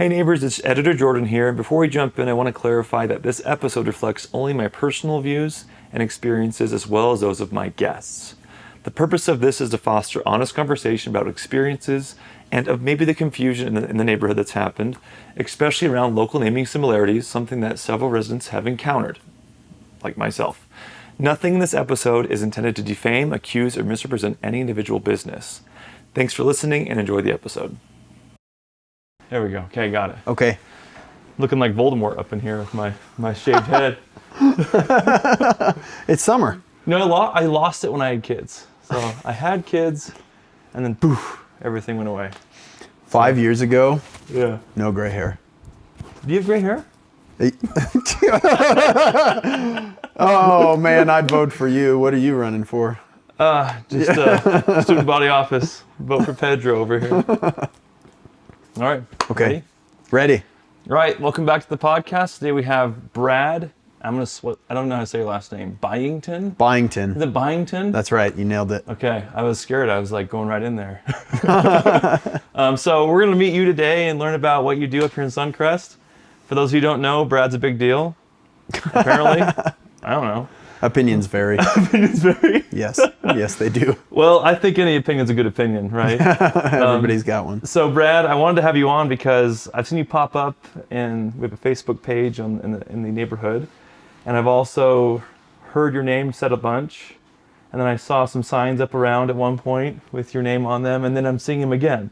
Hey neighbors, it's Editor Jordan here. And before we jump in, I want to clarify that this episode reflects only my personal views and experiences as well as those of my guests. The purpose of this is to foster honest conversation about experiences and of maybe the confusion in the neighborhood that's happened, especially around local naming similarities, something that several residents have encountered, like myself. Nothing in this episode is intended to defame, accuse, or misrepresent any individual business. Thanks for listening and enjoy the episode. There we go. Okay, got it. Okay. Looking like Voldemort up in here with my shaved head. It's summer. No, I lost it when I had kids. So I had kids, and then poof, everything went away. 5 years ago, Yeah. no gray hair. Do you have gray hair? Oh man, I'd vote for you. What are you running for? Just student body office. Vote for Pedro over here. All right. Okay. Ready? All right. Welcome back to the podcast. Today we have Brad. I don't know how to say your last name. Byington? Byington. Is it Byington? That's right. You nailed it. Okay. I was scared. I was like going right in there. So we're going to meet you today and learn about what you do up here in Suncrest. For those who don't know, Brad's a big deal. Apparently. I don't know. Opinions vary. Opinions vary? Yes. Yes, they do. Well, I think any opinion's a good opinion, right? Everybody's got one. So, Brad, I wanted to have you on because I've seen you pop up we have a Facebook page in the neighborhood, and I've also heard your name said a bunch, and then I saw some signs up around at one point with your name on them, and then I'm seeing them again.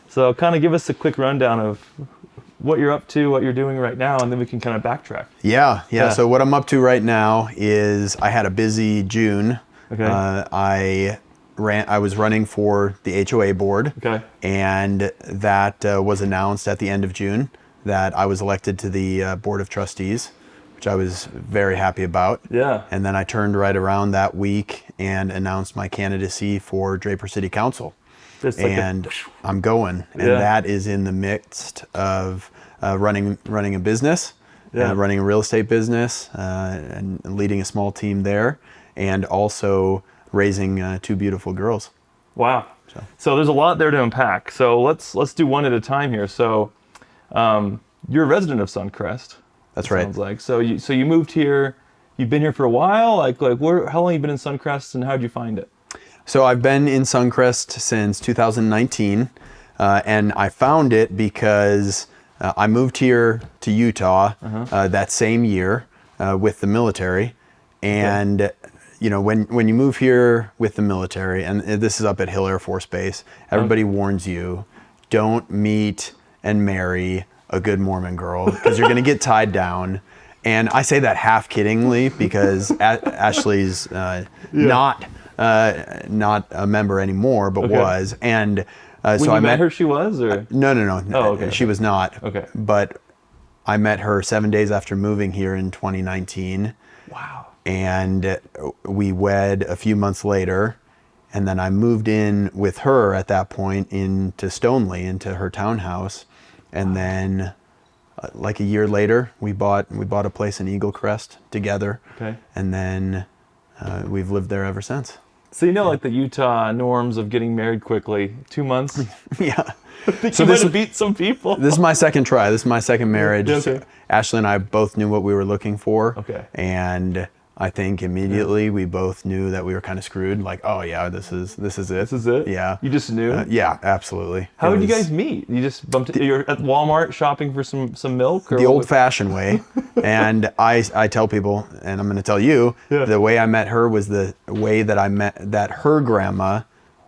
So, kind of give us a quick rundown of what you're up to, what you're doing right now, and then we can kind of backtrack. Yeah. So what I'm up to right now is I had a busy June. Okay. I was running for the HOA board. Okay. And that was announced at the end of June that I was elected to the board of trustees, which I was very happy about. Yeah. And then I turned right around that week and announced my candidacy for Draper City Council. And I'm going, and that is in the midst of running a business, running a real estate business, and leading a small team there, and also raising two beautiful girls. Wow. So there's a lot there to unpack. So let's do one at a time here. So you're a resident of Suncrest. That's right. Sounds like. So you moved here. You've been here for a while. Like how long have you been in Suncrest, and how did you find it? So I've been in Suncrest since 2019, and I found it because I moved here to Utah that same year with the military. And you know, when you move here with the military, and this is up at Hill Air Force Base, everybody warns you, don't meet and marry a good Mormon girl because you're going to get tied down. And I say that half kiddingly because Ashley's not a member anymore, but was. And so I met her, she was, or no. Oh, okay. She was not. Okay. But I met her 7 days after moving here in 2019. Wow. And we wed a few months later, and then I moved in with her at that point into Stoneleigh, into her townhouse, and then like a year later, we bought a place in Eagle Crest together. Okay. And then we've lived there ever since. So you know, like the Utah norms of getting married quickly, 2 months. Yeah. I think you might have beat some people. This is my second try. This is my second marriage. Okay. Ashley and I both knew what we were looking for. Okay. And I think immediately we both knew that we were kind of screwed. Like, oh yeah, this is it. This is it? Yeah. You just knew? Yeah, absolutely. How did you guys meet? You just bumped you're at Walmart shopping for some milk? Or the old-fashioned way. And I tell people, and I'm going to tell you, the way I met her was the way that her grandma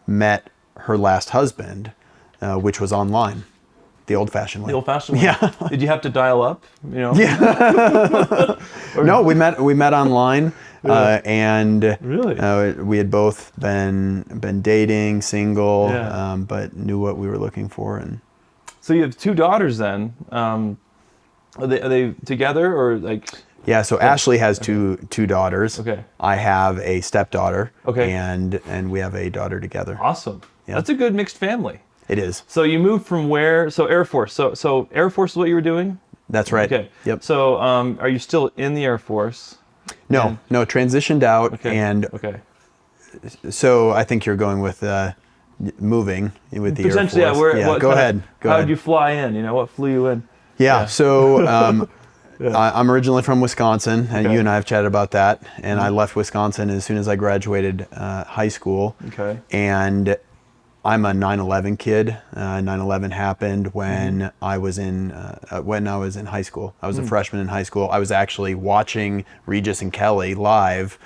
met her last husband, which was online. The old-fashioned way. The old-fashioned way. Yeah. Did you have to dial up? You know? Yeah. No, we met online, and really, we had both been dating, single, but knew what we were looking for. And so you have two daughters then. Are they together or like? Yeah. So Ashley has two daughters. Okay. I have a stepdaughter. Okay. And we have a daughter together. Awesome. Yeah. That's a good mixed family. It is. So you moved from where? So Air Force. So Air Force is what you were doing? That's right. Okay. Yep. So are you still in the Air Force? No, transitioned out. Okay. And okay. So I think you're going with moving with the Potentially, Air Force. yeah. Go ahead. How did you fly in? What flew you in? Yeah. So I'm originally from Wisconsin, and you and I have chatted about that. And I left Wisconsin as soon as I graduated high school. Okay. And I'm a 9/11 kid. 9/11 happened when I was in high school. I was a freshman in high school. I was actually watching Regis and Kelly live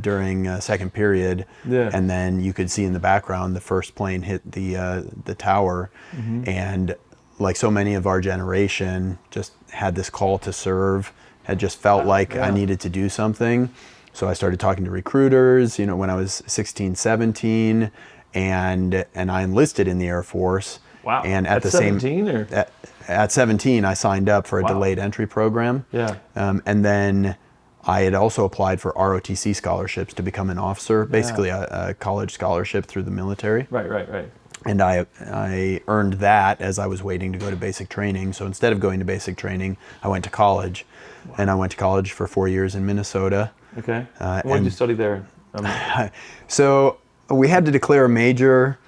during second period, and then you could see in the background the first plane hit the tower, and like so many of our generation, just had this call to serve. Had just felt like I needed to do something, so I started talking to recruiters. When I was 16, 17. And I enlisted in the Air Force. Wow. And at 17 at 17, I signed up for a delayed entry program. Yeah. And then I had also applied for ROTC scholarships to become an officer, basically a college scholarship through the military. Right. And I earned that as I was waiting to go to basic training. So instead of going to basic training, I went to college. And I went to college for 4 years in Minnesota. Okay. What did you study there? So we had to declare a major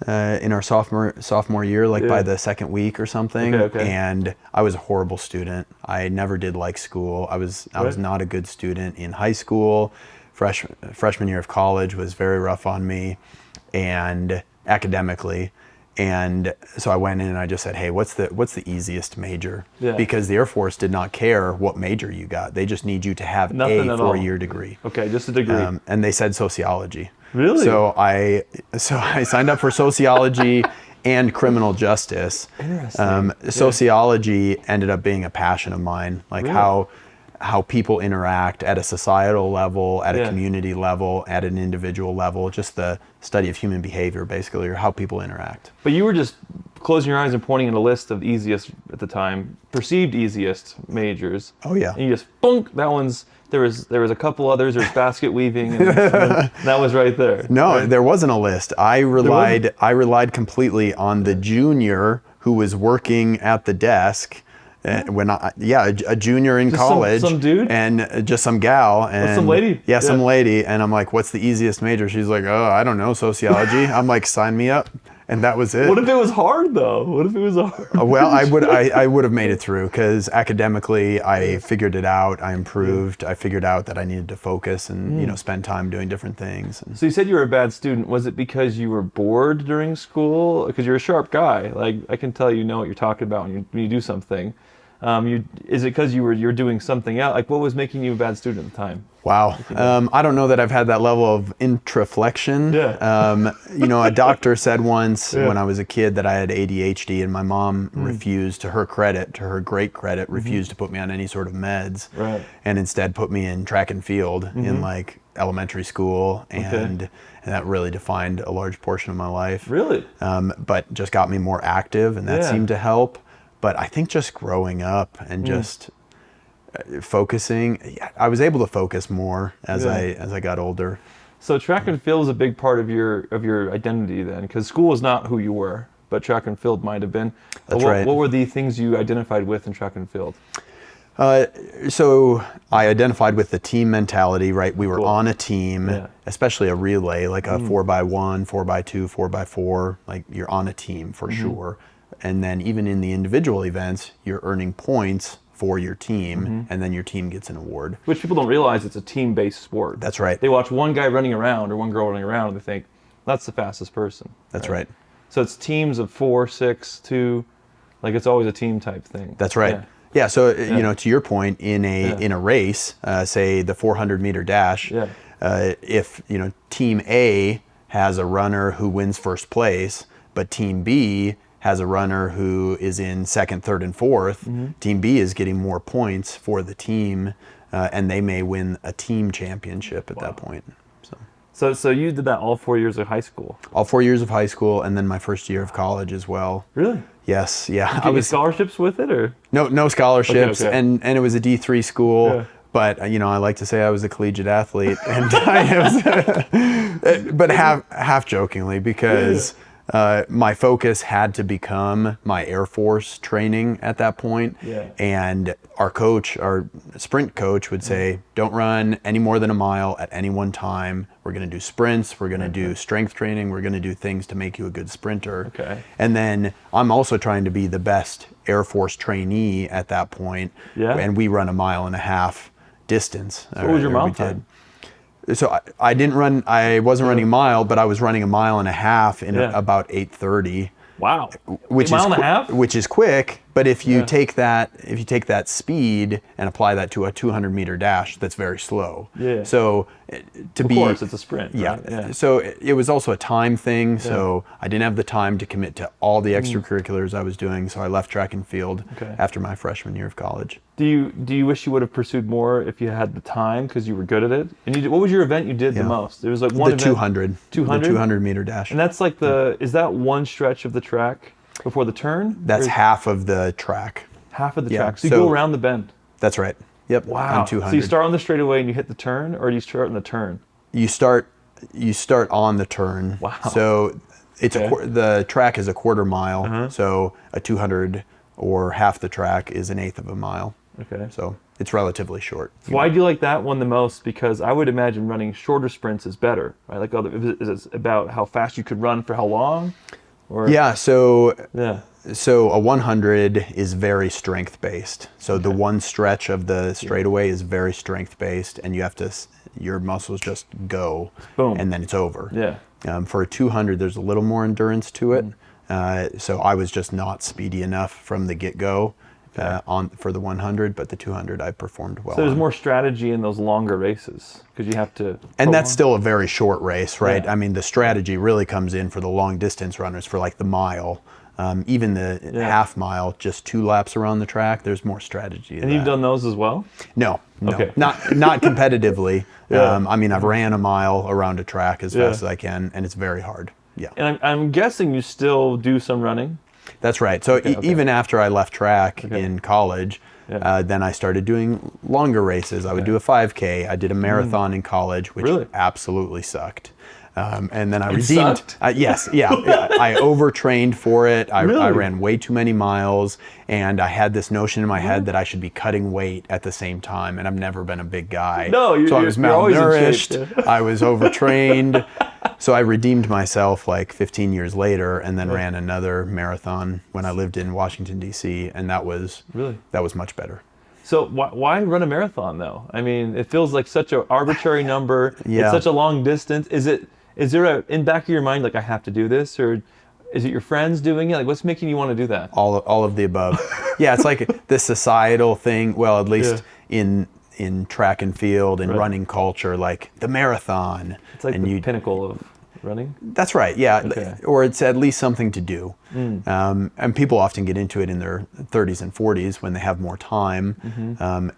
in our sophomore year, by the second week or something. Okay. And I was a horrible student. I never did like school. I was not a good student in high school. Freshman year of college was very rough on me, and academically. And so I went in and I just said, hey, what's the easiest major? Yeah. Because the Air Force did not care what major you got. They just need you to have Nothing a 4-year degree. Okay, just a degree. And they said sociology. Really? So I signed up for sociology and criminal justice. Interesting. Sociology ended up being a passion of mine, like Really? how people interact at a societal level, at a community level, at an individual level, just the study of human behavior, basically, or how people interact. But you were just closing your eyes and pointing at a list of easiest, at the time, perceived easiest majors. Oh, yeah. And you just, boink, that one's, there was a couple others, there's basket weaving, and that was right there. No, right? there wasn't a list. I relied completely on the junior who was working at the desk. A junior in college, some dude, and just some gal, and some lady, some lady, and I'm like, "What's the easiest major?" She's like, "Oh, I don't know, sociology." I'm like, "Sign me up," and that was it. What if it was hard though? What if it was hard? Well, I would have made it through, because academically I figured it out. I improved. I figured out that I needed to focus and spend time doing different things. So you said you were a bad student. Was it because you were bored during school? Because you're a sharp guy. Like, I can tell you know what you're talking about when you do something. Is it because you're doing something else? Like, what was making you a bad student at the time? Wow. I don't know that I've had that level of introflexion. Yeah. A doctor said once when I was a kid that I had ADHD, and my mom refused, to her great credit, refused to put me on any sort of meds. Right. And instead put me in track and field in like elementary school. And that really defined a large portion of my life. Really? But just got me more active, and that seemed to help. But I think just growing up and just focusing, I was able to focus more as I got older. So track and field is a big part of your identity then, because school is not who you were, but track and field might have been. That's right. What were the things you identified with in track and field? So I identified with the team mentality, right? We were on a team, especially a relay, like a 4x1, 4x2, 4x4, like you're on a team for sure. And then even in the individual events, you're earning points for your team, and then your team gets an award. Which people don't realize it's a team-based sport. That's right. They watch one guy running around or one girl running around, and they think, that's the fastest person. That's right. So it's teams of 4, 6, 2, like it's always a team type thing. That's right. Yeah, so to your point, in a race, say the 400-meter dash, if Team A has a runner who wins first place, but Team B has a runner who is in second, third, and fourth, Team B is getting more points for the team, and they may win a team championship at that point. So you did that all 4 years of high school? All 4 years of high school, and then my first year of college as well. Really? Yes, yeah. Did you get scholarships with it, or? No scholarships, Okay. And it was a D3 school. Yeah. But I like to say I was a collegiate athlete, and I was, but half jokingly, because my focus had to become my Air Force training at that point. Yeah. And our sprint coach would say, don't run any more than a mile at any one time. We're going to do sprints. We're going to do strength training. We're going to do things to make you a good sprinter. Okay. And then I'm also trying to be the best Air Force trainee at that point. Yeah. And we run a 1.5 mile distance. So what was your mile time? So I wasn't running a mile, but I was running 1.5 miles in about 8:30. Wow. Which a is mile and a half? Which is quick, but if you take that speed and apply that to a 200-meter dash, that's very slow. Yeah. So of course, it's a sprint. Yeah. Right? Yeah. So it was also a time thing. So I didn't have the time to commit to all the extracurriculars I was doing. So I left track and field after my freshman year of college. Do you wish you would have pursued more if you had the time because you were good at it? And what was your event you did the most? There was like one the event. 200. The 200-meter dash. And that's like is that one stretch of the track before the turn? That's half of the track. Half of the track. So you go around the bend. That's right. Yep. Wow. On 200. So you start on the straightaway and you hit the turn, or do you start on the turn? You start on the turn. Wow. So it's the track is a 1/4 mile. So a 200 or half the track is 1/8 of a mile. Okay. So it's relatively short. So why do you like that one the most? Because I would imagine running shorter sprints is better, right? Like is it about how fast you could run for how long? Or So a 100 is very strength based. So the one stretch of the straightaway is very strength based, and you have to your muscles just go, boom, and then it's over. Yeah. For a 200, there's a little more endurance to it. So I was just not speedy enough from the get go. For the 100, but the 200 I performed well. So there's more strategy in those longer races because you have to. And that's still a very short race, right? Yeah. I mean, the strategy really comes in for the long distance runners for like the mile, even the half mile, just 2 laps around the track. There's more strategy. And you've done those as well? No, Okay. not competitively. I mean, I've ran a mile around a track as fast as I can, and it's very hard. Yeah. And I'm guessing you still do some running. That's right. So even after I left track in college, then I started doing longer races. I would do a 5K. I did a marathon in college, which absolutely sucked. And then I redeemed. I overtrained for it. I ran way too many miles, and I had this notion in my head that I should be cutting weight at the same time. And I've never been a big guy, so I was malnourished. I was overtrained. So I redeemed myself like 15 years later, and then ran another marathon when I lived in Washington D.C., and that was much better. So why run a marathon though? I mean, it feels like such an arbitrary number. It's such a long distance. Is there in back of your mind like I have to do this, or is it your friends doing it? Like what's making you want to do that? All of the above. Yeah, it's like the societal thing. Well, at least in track and field and running culture, like the marathon. It's like the pinnacle of running. That's right. Yeah, or it's at least something to do. And people often get into it in their 30s and 40s when they have more time.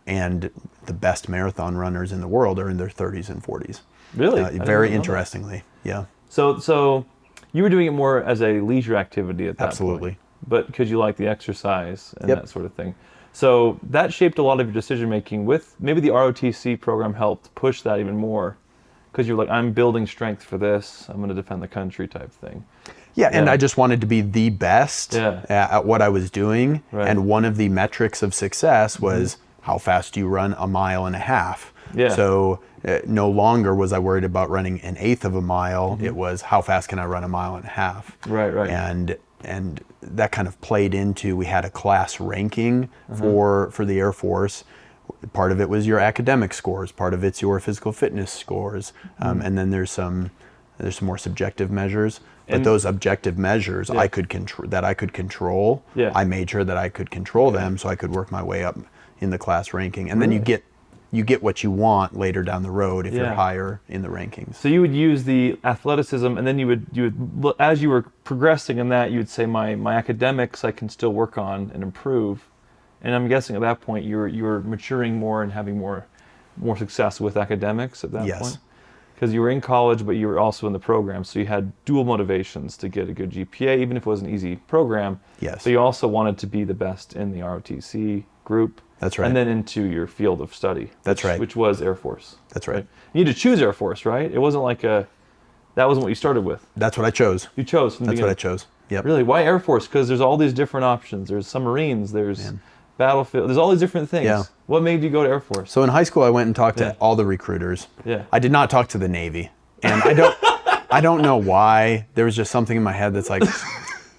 And the best marathon runners in the world are in their 30s and 40s. Really? Very interestingly. Yeah. So you were doing it more as a leisure activity at that Absolutely. point. But because you like the exercise and that sort of thing. So that shaped a lot of your decision making. With maybe the ROTC program helped push that even more, because you're like, I'm building strength for this. I'm going to defend the country type thing. Yeah, and I just wanted to be the best at what I was doing. Right. And one of the metrics of success was how fast do you run a 1.5 miles. Yeah. So no longer was I worried about running 1/8 of a mile. It was how fast can I run a 1.5 miles. Right. And that kind of played into, we had a class ranking for the Air Force. Part of it was your academic scores. Part of it's your physical fitness scores. And then there's some more subjective measures. But those objective measures I could control. Yeah. I made sure that I could control them so I could work my way up in the class ranking. And then you get what you want later down the road if you're higher in the rankings. So you would use the athleticism, and then you would as you were progressing in that, you would say my academics I can still work on and improve. And I'm guessing at that point you were maturing more and having more success with academics at that point. Because you were in college, but you were also in the program, so you had dual motivations to get a good GPA, even if it was an easy program. Yes. So you also wanted to be the best in the ROTC group. That's right. And then into your field of study. That's right. Which was Air Force. That's right. You had to choose Air Force, right? It wasn't like That wasn't what you started with. That's what I chose. You chose from the That's what I beginning. chose. Yep. Really? Why Air Force? Because there's all these different options. There's submarines. There's battlefield. There's all these different things. Yeah. What made you go to Air Force? So in high school, I went and talked to all the recruiters. Yeah. I did not talk to the Navy, and I don't know why. There was just something in my head that's like,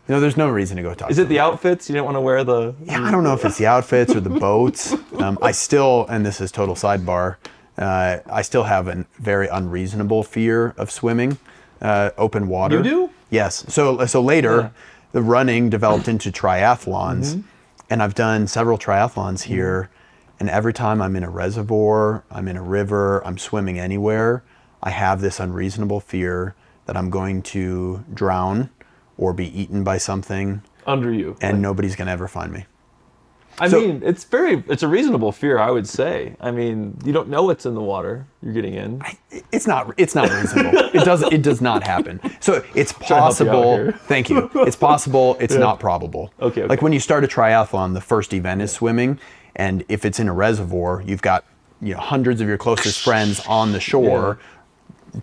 there's no reason to go talk. Is it the outfits? You didn't want to wear the? Yeah, I don't know if it's the outfits or the boats. I still, and this is total sidebar, I still have a very unreasonable fear of swimming, open water. You do? Yes. So later, the running developed into triathlons, and I've done several triathlons here. And every time I'm in a reservoir, I'm in a river, I'm swimming anywhere, I have this unreasonable fear that I'm going to drown or be eaten by something. Under you. And nobody's going to ever find me. I mean, it's a reasonable fear, I would say. I mean, you don't know what's in the water you're getting in. It's not reasonable. It does not happen. So it's possible. Thank you. It's possible. It's not probable. Okay. Like when you start a triathlon, the first event is swimming, and if it's in a reservoir, you've got hundreds of your closest friends on the shore.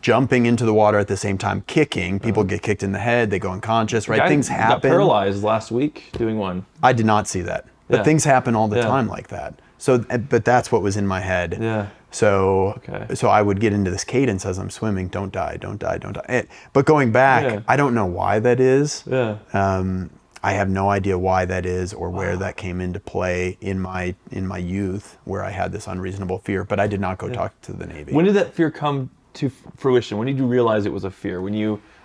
Jumping into the water at the same time, kicking. People get kicked in the head. They go unconscious. Right? Things happen. Got paralyzed last week doing one. I did not see that. But things happen all the time like that. So, but that's what was in my head. Yeah. So, so I would get into this cadence as I'm swimming. Don't die, don't die, don't die. But going back, I don't know why that is. Yeah. I have no idea why that is or where that came into play in my youth, where I had this unreasonable fear. But I did not go talk to the Navy. When did that fear come to fruition? When did you realize it was a fear?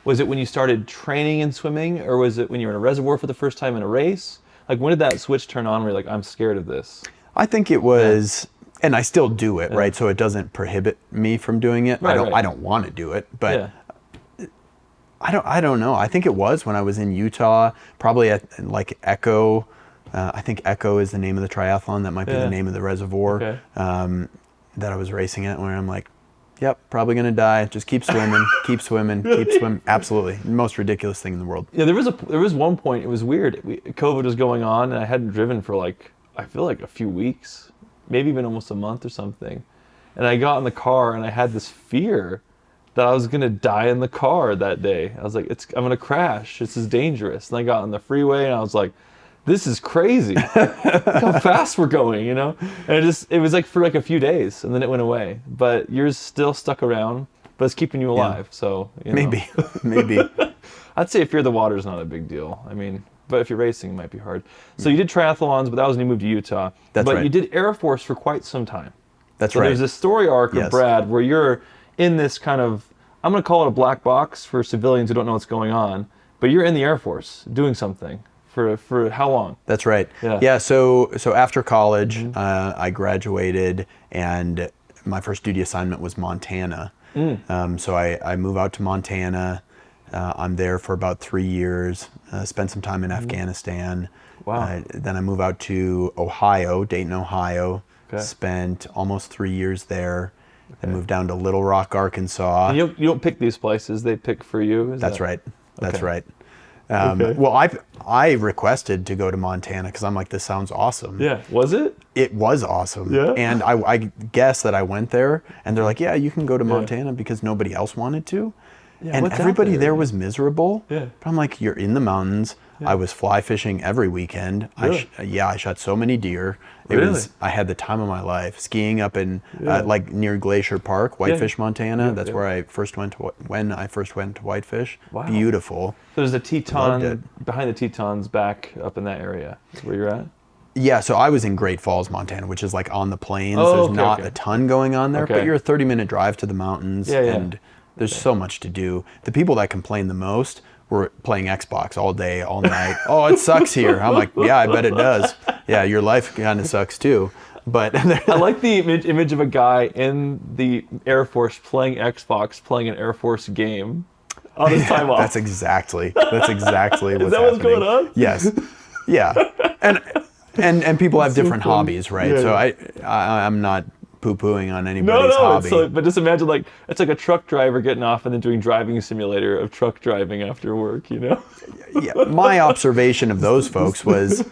Was it when you started training in swimming, or was it when you were in a reservoir for the first time in a race? Like, when did that switch turn on where you're like, I'm scared of this? I think it was, and I still do it, right? So it doesn't prohibit me from doing it. I don't want to do it, but I don't know. I think it was when I was in Utah, probably at like Echo. I think Echo is the name of the triathlon. That might be the name of the reservoir that I was racing at, where I'm like, yep, probably gonna die. Just keep swimming, keep swimming, keep swimming. Absolutely, the most ridiculous thing in the world. Yeah, there was one point. It was weird. COVID was going on, and I hadn't driven for I feel like a few weeks, maybe even almost a month or something. And I got in the car, and I had this fear that I was gonna die in the car that day. I was like, I'm gonna crash. This is dangerous. And I got on the freeway, and I was like, this is crazy. Look how fast we're going, And it was like for like a few days, and then it went away. But yours still stuck around, but it's keeping you alive. So maybe. I'd say fear of the water is not a big deal. I mean, but if you're racing, it might be hard. So you did triathlons, but that was when you moved to Utah. That's right. But you did Air Force for quite some time. That's right. There's this story arc of Brad where you're in this kind of, I'm going to call it a black box for civilians who don't know what's going on, but you're in the Air Force doing something. For how long? That's right. Yeah. So after college, I graduated, and my first duty assignment was Montana. So I move out to Montana. I'm there for about 3 years. Spent some time in Afghanistan. Wow. Then I move out to Ohio, Dayton, Ohio. Spent almost 3 years there. Then moved down to Little Rock, Arkansas. And you don't pick these places; they pick for you. That's right. That's right. Well, I requested to go to Montana because I'm like, this sounds awesome. Yeah, was it? It was awesome. Yeah. And I guess that I went there, and they're like, yeah, you can go to Montana because nobody else wanted to. Yeah, and everybody there was miserable. Yeah. But I'm like, you're in the mountains. Yeah. I was fly fishing every weekend. Really? I shot so many deer. I had the time of my life. Skiing up in like near Glacier Park, Whitefish, Montana. That's where I first went to when I first went to Whitefish. Wow. Beautiful. So there's a Teton behind the Tetons back up in that area. Is where you're at? Yeah, so I was in Great Falls, Montana, which is like on the plains. Oh, There's not a ton going on there, but you're a 30-minute drive to the mountains, and there's so much to do. The people that complain the most were playing Xbox all day, all night. Oh, it sucks here. I'm like, yeah, I bet it does. Yeah, your life kind of sucks too. But I like the image of a guy in the Air Force playing Xbox, playing an Air Force game on his time off. That's exactly what's happening. Is that what's going on? Yes. Yeah. And people have different hobbies, right? Yeah, so I'm not pooing on anybody's hobby. But just imagine it's like a truck driver getting off and then doing driving simulator of truck driving after work, Yeah, my observation of those folks was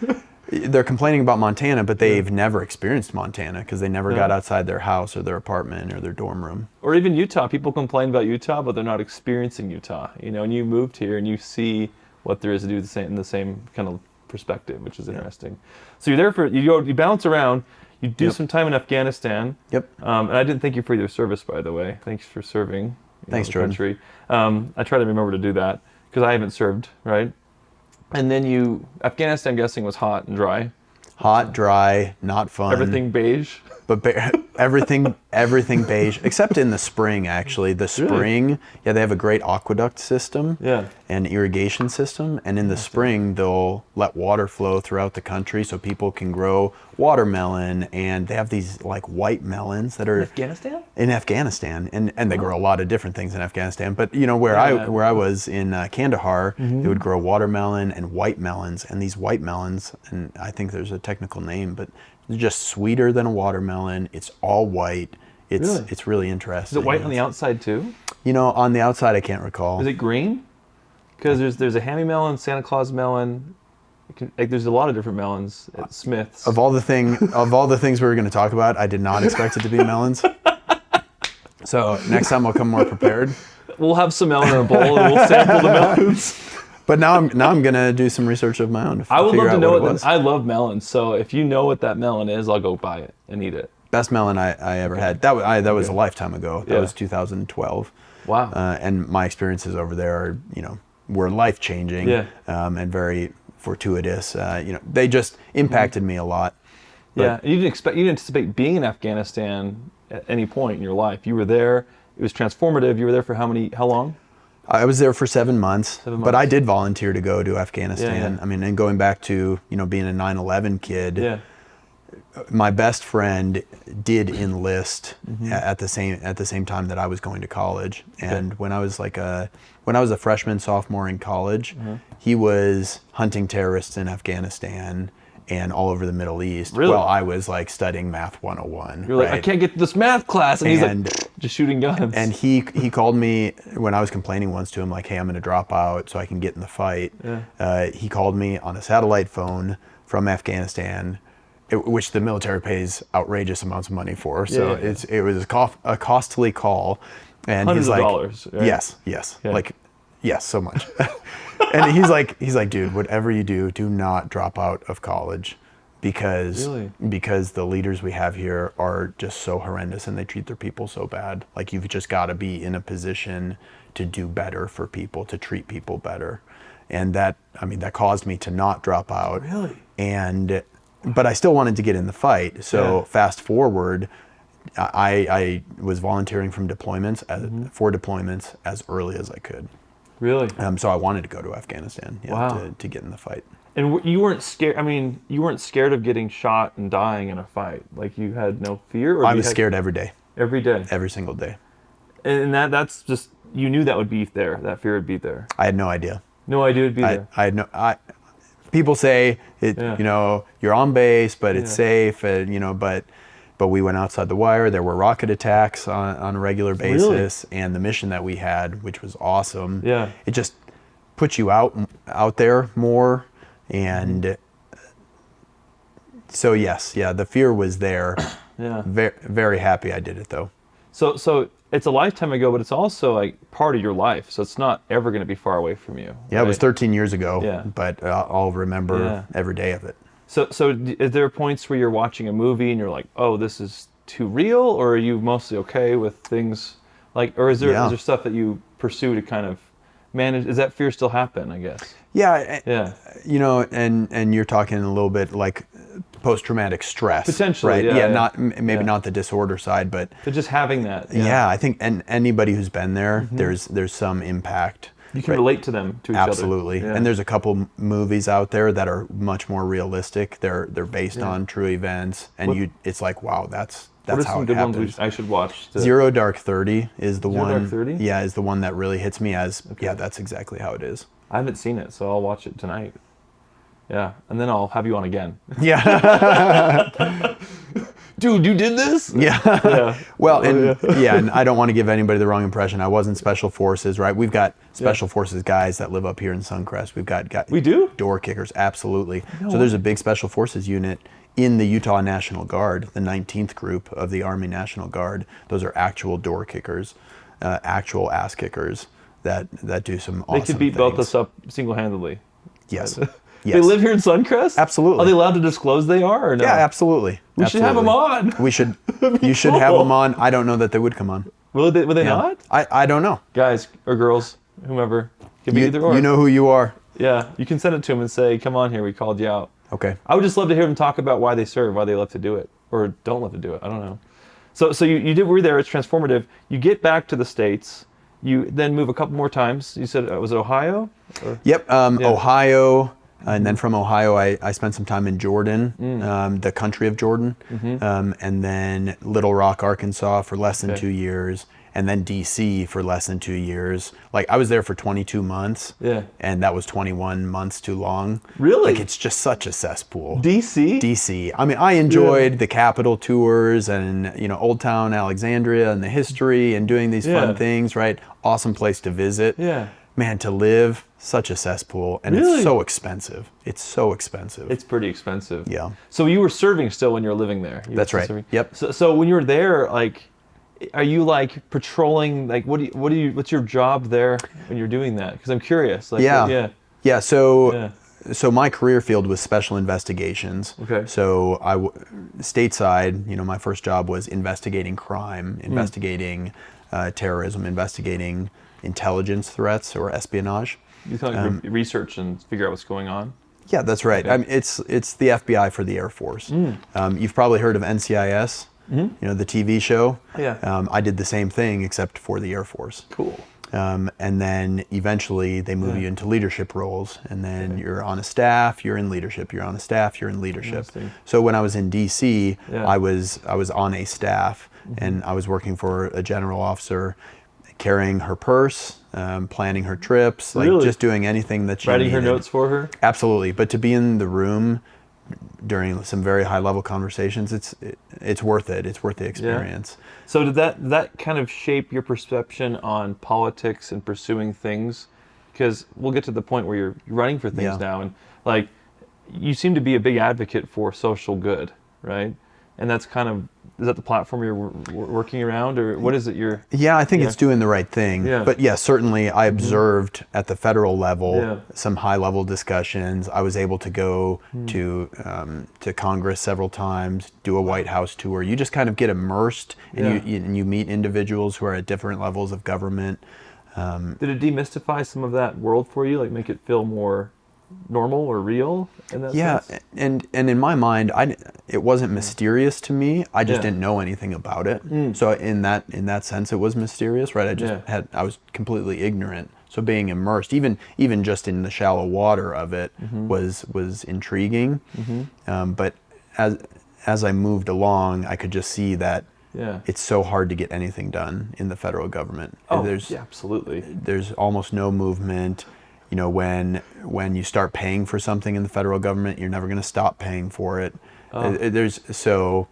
They're complaining about Montana, but they've never experienced Montana because they never got outside their house or their apartment or their dorm room. Or even Utah. People complain about Utah, but they're not experiencing Utah. You know, and you moved here and you see what there is to do in the same kind of perspective, which is interesting. So you're there you bounce around. You do some time in Afghanistan. Yep. And I didn't thank you for your service, by the way. Thanks for serving. Thanks, the Jordan. country. I try to remember to do that because I haven't served, right? And then Afghanistan, I'm guessing, was hot and dry. Hot, dry, not fun. Everything beige. But everything beige, except in the spring, actually. The spring, they have a great aqueduct system and irrigation system. And in the spring, they'll let water flow throughout the country so people can grow watermelon. And they have these like white melons that are... In Afghanistan. And they grow a lot of different things in Afghanistan. But you know, where I was in Kandahar, they would grow watermelon and white melons. And these white melons, and I think there's a technical name, but they're just sweeter than a watermelon. It's all white. It's really interesting. Is it white on the outside too? You know, on the outside, I can't recall. Is it green? Because there's a hammy melon, Santa Claus melon. There's a lot of different melons at Smith's. Of all the things we were going to talk about, I did not expect it to be melons. So next time I'll come more prepared. We'll have some melon in a bowl and we'll sample the melons. But now I'm gonna do some research of my own. I would love to know what I love melons, so if you know what that melon is, I'll go buy it and eat it. Best melon I ever had. That was a lifetime ago. That was 2012. Wow. And my experiences over there, were life changing. And very fortuitous. They just impacted me a lot. But, you didn't anticipate being in Afghanistan at any point in your life. You were there. It was transformative. You were there for how long? I was there for 7 months, but I did volunteer to go to Afghanistan. Yeah. I mean, and going back to, being a 9/11 kid, my best friend did enlist at the same time that I was going to college. And when I was a freshman, sophomore in college, he was hunting terrorists in Afghanistan and all over the Middle East. Really? Well, I was like studying Math 101. You're like, I can't get to this math class. And he's like, just shooting guns. And he called me when I was complaining once to him, like, hey, I'm going to drop out so I can get in the fight. He called me on a satellite phone from Afghanistan, which the military pays outrageous amounts of money for. So it was a costly call. And Hundreds he's like, of dollars, right? Yes. Yeah. Like, yes, so much. And he's like, dude, whatever you do, do not drop out of college because the leaders we have here are just so horrendous and they treat their people so bad. Like, you've just got to be in a position to do better for people, to treat people better. And that caused me to not drop out. Really? But I still wanted to get in the fight. So fast forward, I was volunteering for deployments as early as I could. Really? So I wanted to go to Afghanistan to get in the fight. And you weren't scared. I mean, you weren't scared of getting shot and dying in a fight. Like, you had no fear. I was scared every day. Every day. Every single day. And that's just, you knew that would be there. That fear would be there. I had no idea. No idea it'd be there. I had no. People say you're on base, but it's safe, but we went outside the wire. There were rocket attacks on a regular basis, and the mission that we had, which was awesome. Yeah. It just puts you out there more, and so the fear was there. Yeah. Very, very happy I did it though. So it's a lifetime ago, but it's also like part of your life. So it's not ever going to be far away from you. Yeah, right? It was 13 years ago. Yeah. But I'll remember every day of it. So is there points where you're watching a movie and you're like, oh, this is too real, or are you mostly okay with things like, or is there stuff that you pursue to kind of manage? Does that fear still happen, I guess? Yeah. Yeah. And you're talking a little bit like post-traumatic stress. Potentially, right? Yeah. Not the disorder side, but just having that. Yeah, I think and anybody who's been there, there's some impact. You can relate to them, to each other. Absolutely. And there's a couple movies out there that are much more realistic. They're based on true events, and it's like, wow, that's how it happens. What are some good ones I should watch? Zero Dark 30 is the one. Zero Dark 30? Yeah, is the one that really hits me as that's exactly how it is. I haven't seen it, so I'll watch it tonight. Yeah, and then I'll have you on again. Yeah. dude, you did this? Yeah. Yeah. Well, and I don't want to give anybody the wrong impression. I wasn't Special Forces, right? We've got Special Forces guys that live up here in Suncrest. We've got We do? door kickers, absolutely. No So there's way. a big Special Forces unit in the Utah National Guard, the 19th group of the Army National Guard. Those are actual door kickers, actual ass kickers that do some awesome They could beat things. both us up single-handedly. Yes. They live here in Suncrest? Absolutely. Are they allowed to disclose they are or no? Yeah, absolutely. We should have them on. You should have them on. I don't know that they would come on. Would they not? I don't know. Guys or girls, whomever. Could be either or. You know who you are. Yeah, you can send it to them and say, come on here, we called you out. Okay. I would just love to hear them talk about why they serve, why they love to do it, or don't love to do it. I don't know. So you were there, it's transformative. You get back to the States. You then move a couple more times. You said, was it Ohio? Or? Yep, Ohio, and then from Ohio, I spent some time in Jordan, the country of Jordan, and then Little Rock, Arkansas for less than 2 years, and then DC for less than 2 years. Like, I was there for 22 months, and that was 21 months too long. Really? Like, it's just such a cesspool. DC? DC. I mean, I enjoyed the Capitol tours and, Old Town Alexandria and the history and doing these fun things, right? Awesome place to visit. Yeah. Man, to live, such a cesspool, and Really? it's so expensive. It's so expensive. It's pretty expensive. Yeah. So you were serving still when you were living there? That's right. Serving? Yep. So when you were there, like, are you like patrolling? Like, what's your job there when you're doing that? Because I'm curious. Like, Yeah. So my career field was special investigations. Okay. So stateside, my first job was investigating crime, investigating terrorism, investigating intelligence threats or espionage. You kind of like research and figure out what's going on. Yeah, that's right. Okay. I mean, it's the FBI for the Air Force. You've probably heard of NCIS, the TV show. Yeah. I did the same thing except for the Air Force. Cool. And then eventually they move you into leadership roles, and then you're on a staff, you're in leadership, you're on a staff, you're in leadership. So when I was in DC, I was on a staff, and I was working for a general officer, carrying her purse, planning her trips, like just doing anything that she Writing needed. her notes for her? Absolutely. But to be in the room during some very high level conversations, it's worth it. It's worth the experience. Yeah. So did that kind of shape your perception on politics and pursuing things? Because we'll get to the point where you're running for things now, and like you seem to be a big advocate for social good, right? And that's kind of, is that the platform you're working around, or what is it you're... Yeah, I think it's doing the right thing. Yeah. But yeah, certainly I observed at the federal level some high-level discussions. I was able to go to Congress several times, do a White House tour. You just kind of get immersed, and you meet individuals who are at different levels of government. Did it demystify some of that world for you, like make it feel more normal or real in that sense? and in my mind, it wasn't mysterious to me. I just didn't know anything about it. So in that sense, it was mysterious, right? I was completely ignorant. So being immersed, even just in the shallow water of it, was intriguing. But as I moved along, I could just see that it's so hard to get anything done in the federal government. Absolutely. There's almost no movement. When you start paying for something in the federal government, you're never going to stop paying for it. So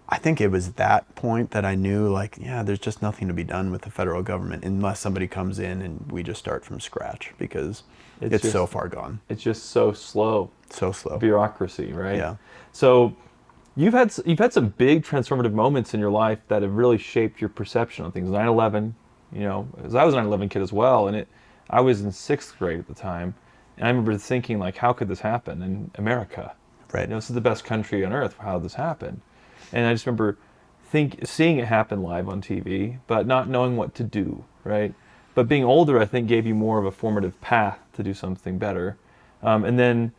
I think it was that point that I knew, there's just nothing to be done with the federal government unless somebody comes in and we just start from scratch, because it's just so far gone. It's just so slow. So slow. Bureaucracy, right? Yeah. So you've had some big transformative moments in your life that have really shaped your perception on things. 9/11, because I was a 9/11 kid as well, and I was in 6th grade at the time, and I remember thinking, how could this happen in America? Right. This is the best country on earth. How did this happen? And I just remember seeing it happen live on TV, but not knowing what to do, right? But being older, I think, gave you more of a formative path to do something better. And then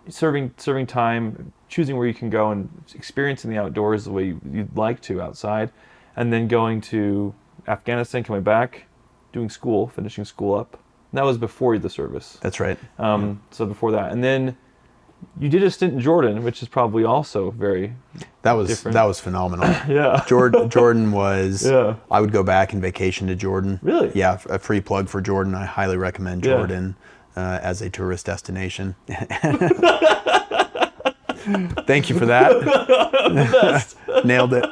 serving time, choosing where you can go and experiencing the outdoors the way you'd like to outside, and then going to Afghanistan, coming back, doing school, finishing school up. And that was before the service. That's right. So before that. And then you did a stint in Jordan, which is probably also very different. That was phenomenal. Yeah. Jordan was, Yeah. I would go back and vacation to Jordan. Really? Yeah, a free plug for Jordan. I highly recommend Jordan as a tourist destination. Thank you for that. Nailed it.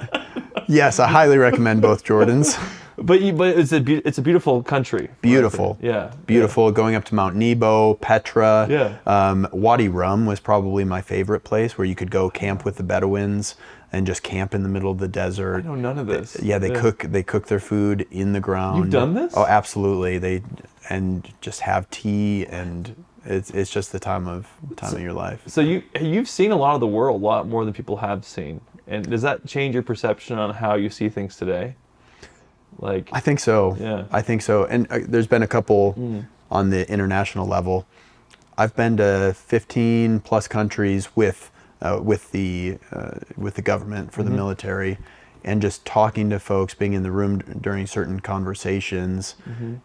Yes, I highly recommend both Jordans. But it's a beautiful country. Beautiful. Yeah. Beautiful. Yeah. Going up to Mount Nebo, Petra. Yeah. Wadi Rum was probably my favorite place where you could go camp with the Bedouins and just camp in the middle of the desert. I know none of this. Yeah, they cook their food in the ground. You've done this? Oh, absolutely. And just have tea, and it's just the time of your life. So you've seen a lot of the world, a lot more than people have seen. And does that change your perception on how you see things today? Like, I think so. Yeah. I think so. And there's been a couple on the international level. I've been to 15 plus countries with the government for the military, and just talking to folks, being in the room during certain conversations,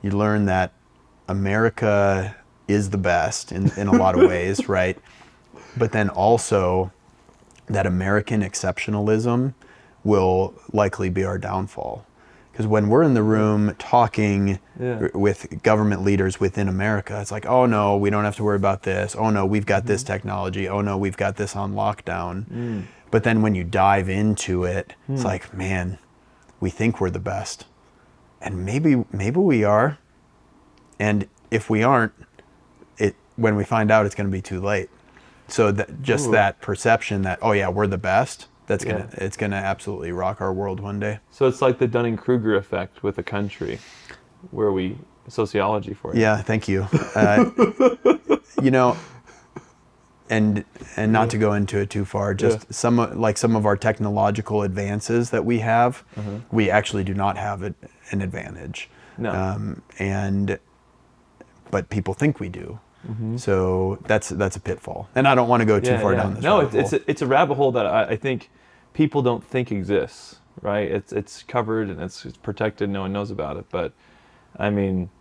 you learn that America is the best in a lot of ways, right? But then also that American exceptionalism will likely be our downfall. Because when we're in the room talking with government leaders within America, it's like, oh no, we don't have to worry about this. Oh no, we've got this technology. Oh no, we've got this on lockdown. But then when you dive into it, it's like, man, we think we're the best. And maybe we are. And if we aren't, when we find out, it's going to be too late. So that perception that, oh yeah, we're the best, it's gonna absolutely rock our world one day. So it's like the Dunning-Kruger effect with a country, where sociology for it. Yeah, thank you. And not to go into it too far, just some of our technological advances that we have, we actually do not have an advantage. No. But people think we do. So that's a pitfall, and I don't want to go too far down this rabbit hole. It's a rabbit hole that I think people don't think exists, right? It's covered and it's protected. No one knows about it. But I mean,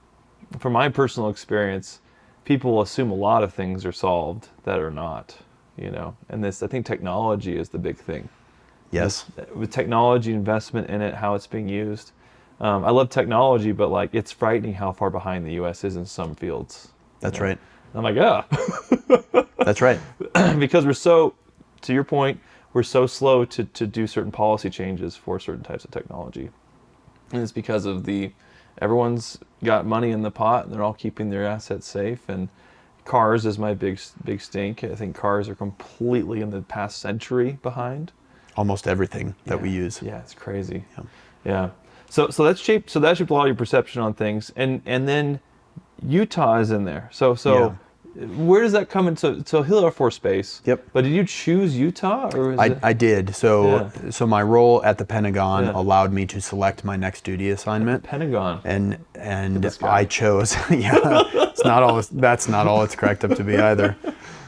from my personal experience, people assume a lot of things are solved that are not, And I think technology is the big thing. Yes. With technology investment in it, how it's being used. I love technology, but it's frightening how far behind the U.S. is in some fields. That's right. I'm like, yeah. That's right. Because to your point, we're so slow to do certain policy changes for certain types of technology. And it's because of everyone's got money in the pot and they're all keeping their assets safe. And cars is my big stink. I think cars are completely in the past century behind. Almost everything that we use. Yeah, it's crazy. Yeah. So that shaped a lot of your perception on things. And then Utah is in there. So where does that come in? So Hill Air Force Base. Yep. But did you choose Utah, or I did. So my role at the Pentagon allowed me to select my next duty assignment. Pentagon. And I chose. That's not all it's cracked up to be either.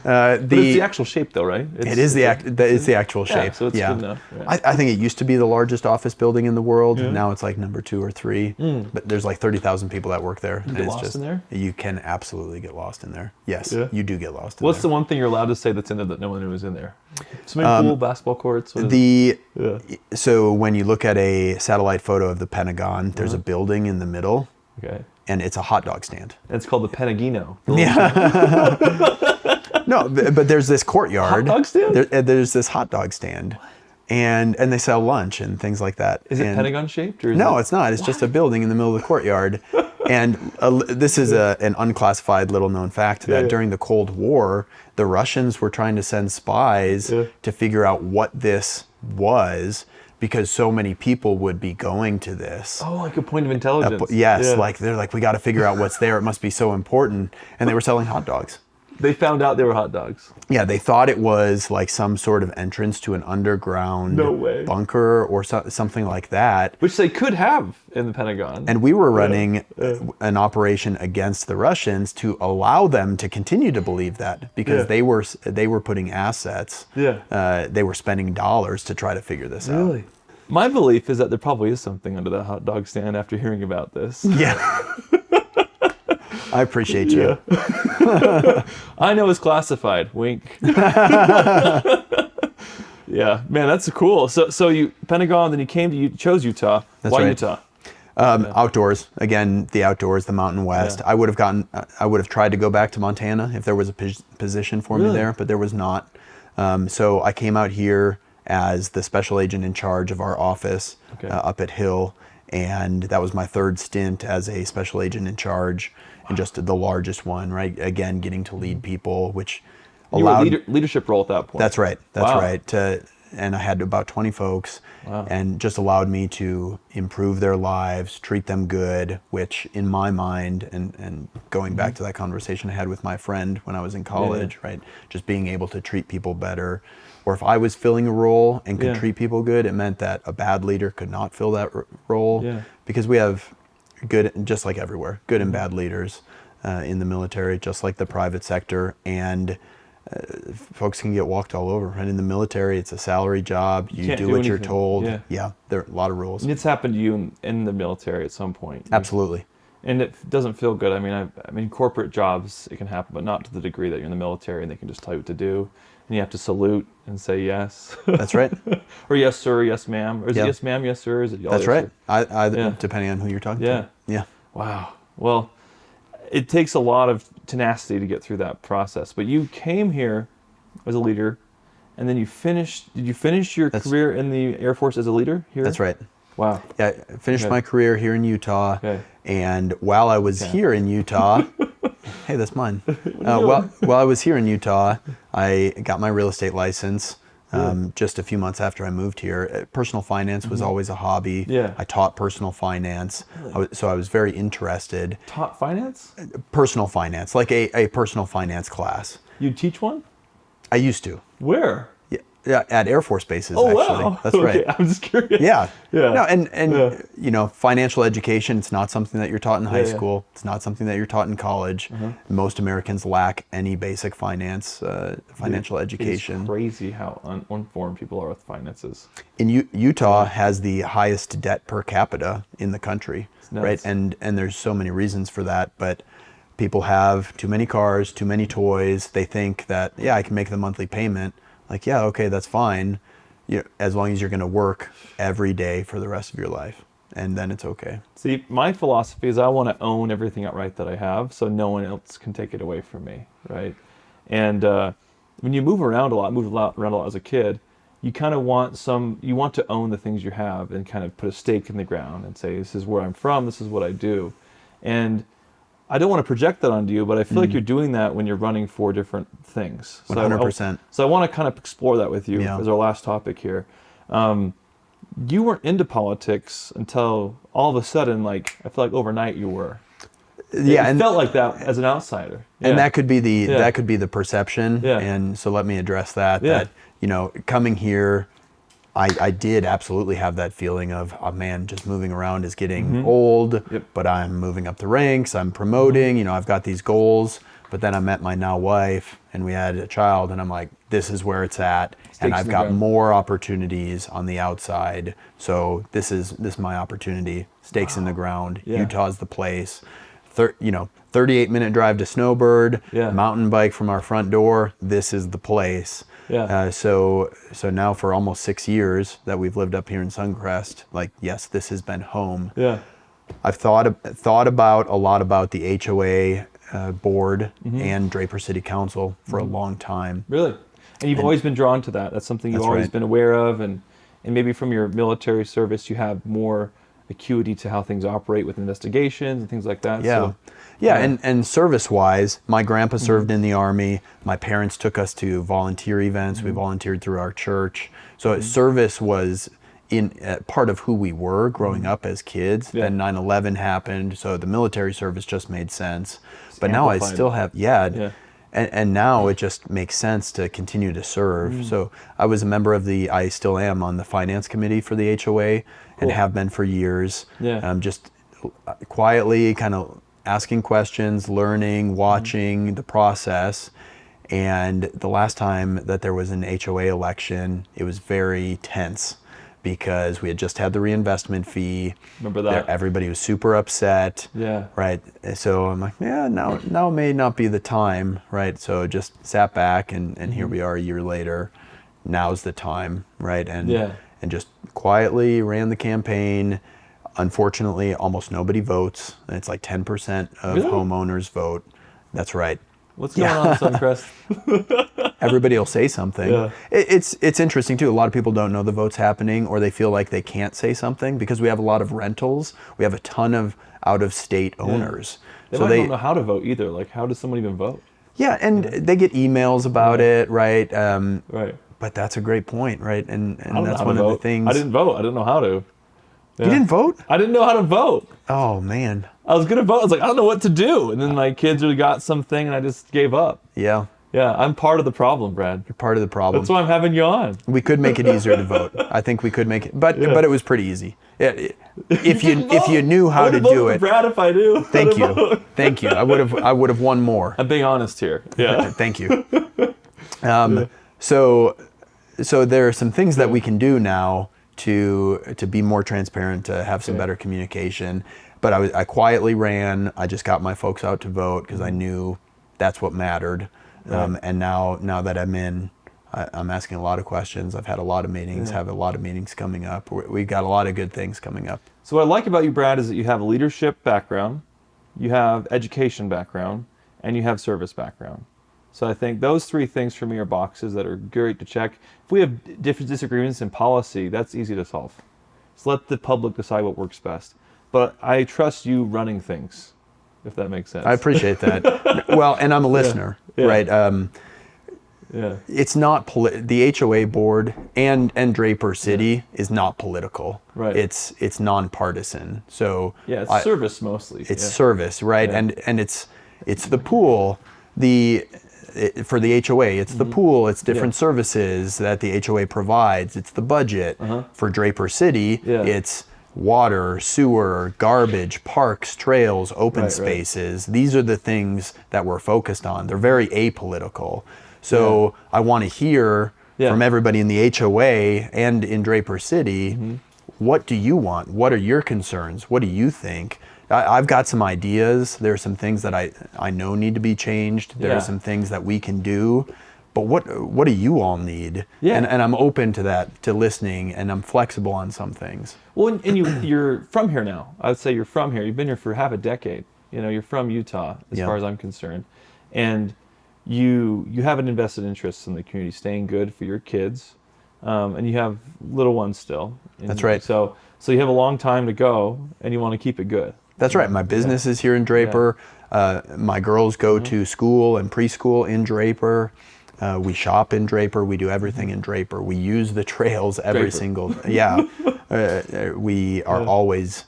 But it's the actual shape, though, right? It's the actual shape. So it's good enough. Yeah. I think it used to be the largest office building in the world. Now it's like number 2 or 3. But there's like 30,000 people that work there. You get lost in there? You can absolutely get lost in there. Yes, you do get lost in What's there. the one thing you're allowed to say that's in there that no one knew was in there? Swimming pool, basketball courts? So when you look at a satellite photo of the Pentagon, there's a building in the middle. Okay. And it's a hot dog stand. And it's called the Penagino. No, but there's this courtyard. Hot dog stand? There's this hot dog stand, and they sell lunch and things like that. Is it Pentagon shaped? Or No, it's not. It's just a building in the middle of the courtyard. And this is an unclassified little known fact that during the Cold War, the Russians were trying to send spies to figure out what this was, because so many people would be going to this. Oh, like a point of intelligence. Yes, like they're like, we got to figure out what's there. It must be so important. And they were selling hot dogs. They found out they were hot dogs. Yeah, they thought it was like some sort of entrance to an underground bunker or something like that. Which they could have in the Pentagon. And we were running an operation against the Russians to allow them to continue to believe that, because they were putting assets. They were spending dollars to try to figure this out. Really? My belief is that there probably is something under that hot dog stand after hearing about this. Yeah. I appreciate you. I know it's classified. Wink. Yeah, man, that's cool. So you Pentagon, then you chose Utah. That's Why right. Utah? Outdoors. Again, the outdoors, the Mountain West. I would have tried to go back to Montana if there was a position for me there, but there was not. So I came out here as the special agent in charge of our office up at Hill, and that was my third stint as a special agent in charge, and just the largest one, right? Again, getting to lead people, which allowed... You were leadership role at that point. That's right. That's Wow. right. And I had about 20 folks, Wow. and just allowed me to improve their lives, treat them good, which in my mind, and going back to that conversation I had with my friend when I was in college, right? Just being able to treat people better. Or if I was filling a role and could treat people good, it meant that a bad leader could not fill that role, because we have good, just like everywhere, good and bad leaders in the military, just like the private sector. And folks can get walked all over. And in the military, it's a salary job. You do what you're told. Yeah, there are a lot of rules. And it's happened to you in the military at some point. Absolutely. And it doesn't feel good. I mean, corporate jobs, it can happen, but not to the degree that you're in the military and they can just tell you what to do. And you have to salute and say yes. That's right. Or yes, sir, yes, ma'am. Or is it yes, ma'am, yes, sir? Is it That's right. Depending on who you're talking to. Yeah. Wow. Well, it takes a lot of tenacity to get through that process. But you came here as a leader, and then did you finish your career in the Air Force as a leader here? That's right. Wow. Yeah, I finished my career here in Utah. And while I was here in Utah, hey, that's mine. While I was here in Utah, I got my real estate license just a few months after I moved here. Personal finance was always a hobby. I taught personal finance, so I was very interested. Taught finance? Personal finance, like a personal finance class. You teach one? I used to. Where? Yeah, at Air Force bases, actually. Wow. That's right. I'm just curious. Yeah. No, and financial education, it's not something that you're taught in high school. It's not something that you're taught in college. Most Americans lack any basic financial education. It's crazy how uninformed people are with finances. Utah has the highest debt per capita in the country, right? And there's so many reasons for that, but people have too many cars, too many toys. They think that, I can make the monthly payment. Like, okay, that's fine, as long as you're going to work every day for the rest of your life, and then it's okay. See, my philosophy is I want to own everything outright that I have, so no one else can take it away from me, right? And when you move around a lot as a kid, you kind of want to own the things you have and kind of put a stake in the ground and say, this is where I'm from, this is what I do. And I don't want to project that onto you, but I feel like you're doing that when you're running for different things. 100%. So I want to kind of explore that with you as our last topic here. You weren't into politics until all of a sudden, I feel like overnight you were. It felt like that as an outsider. And that could be the perception. And so let me address that. That coming here, I did absolutely have that feeling of, oh man, just moving around is getting old, but I'm moving up the ranks, I'm promoting, I've got these goals. But then I met my now wife and we had a child, and I'm like, this is where it's at. And I've got more opportunities on the outside. So this is my opportunity. Stakes in the ground. Utah's the place. 38-minute drive to Snowbird, mountain bike from our front door. This is the place. So now for almost 6 years that we've lived up here in Suncrest, yes, this has been home. I've thought about a lot about the HOA board and Draper City Council for a long time. Really? And you've always been drawn to that. That's something you've always been aware of, and maybe from your military service you have more acuity to how things operate with investigations and things like that. And service-wise, my grandpa served in the Army. My parents took us to volunteer events. We volunteered through our church. So service was part of who we were growing up as kids. Then 9/11 happened, so the military service just made sense. But now I still have, and now it just makes sense to continue to serve. So I was a member of I still am on the finance committee for the HOA and have been for years. Just quietly kind of asking questions, learning, watching the process. And the last time that there was an HOA election, it was very tense because we had just had the reinvestment fee. Remember that? Everybody was super upset. Right. So I'm like, now may not be the time. Right. So just sat back and here we are a year later. Now's the time. Right. And just quietly ran the campaign. Unfortunately, almost nobody votes. It's like 10% of homeowners vote. That's right. What's going on, Suncrest? Everybody will say something. Yeah. It's interesting too. A lot of people don't know the vote's happening, or they feel like they can't say something because we have a lot of rentals. We have a ton of out-of-state owners. They might don't know how to vote either. Like, how does somebody even vote? Yeah, and they get emails about it, right? Right. But that's a great point, right? And I don't know that's how one to of vote. the things. I didn't vote. I didn't know how to. Yeah. You didn't vote? I didn't know how to vote. Oh man. I was gonna vote. I was like, I don't know what to do. And then my kids really got something, and I just gave up. Yeah. Yeah, I'm part of the problem, Brad. You're part of the problem. That's why I'm having you on. We could make it easier to vote. I think we could make it, but it was pretty easy. Yeah, if you knew how to do it. Brad, if I knew. Thank you, thank you. I would have won more. I'm being honest here. Yeah. Thank you. So there are some things that we can do now to be more transparent, to have some better communication. But I quietly ran. I just got my folks out to vote because I knew that's what mattered. And now that I'm in, I'm asking a lot of questions. I've had a lot of meetings, have a lot of meetings coming up. We've got a lot of good things coming up. So what I like about you, Brad, is that you have a leadership background, you have education background, and you have service background. So I think those three things for me are boxes that are great to check. If we have different disagreements in policy, that's easy to solve. So let the public decide what works best. But I trust you running things, if that makes sense. I appreciate that. Well, and I'm a listener, right? It's not the HOA board and Draper City is not political. Right. It's nonpartisan. So it's service mostly. It's service, right? Yeah. And it's the pool. For the HOA, it's the pool. It's different services that the HOA provides. It's the budget. For Draper City. It's water, sewer, garbage, parks, trails, open spaces. These are the things that we're focused on. They're very apolitical. So I want to hear from everybody in the HOA and in Draper City, what do you want? What are your concerns? What do you think? I've got some ideas. There are some things that I know need to be changed. There are some things that we can do. But what do you all need? Yeah. And I'm open to that, to listening, and I'm flexible on some things. Well, and you're from here now. I would say you're from here. You've been here for half a decade. You know, you're from Utah, as far as I'm concerned. And you have an invested interest in the community, staying good for your kids. And you have little ones still. That's right. So you have a long time to go, and you want to keep it good. That's right. My business is here in Draper. My girls go to school and preschool in Draper. We shop in Draper. We do everything in Draper. We use the trails every single. We are always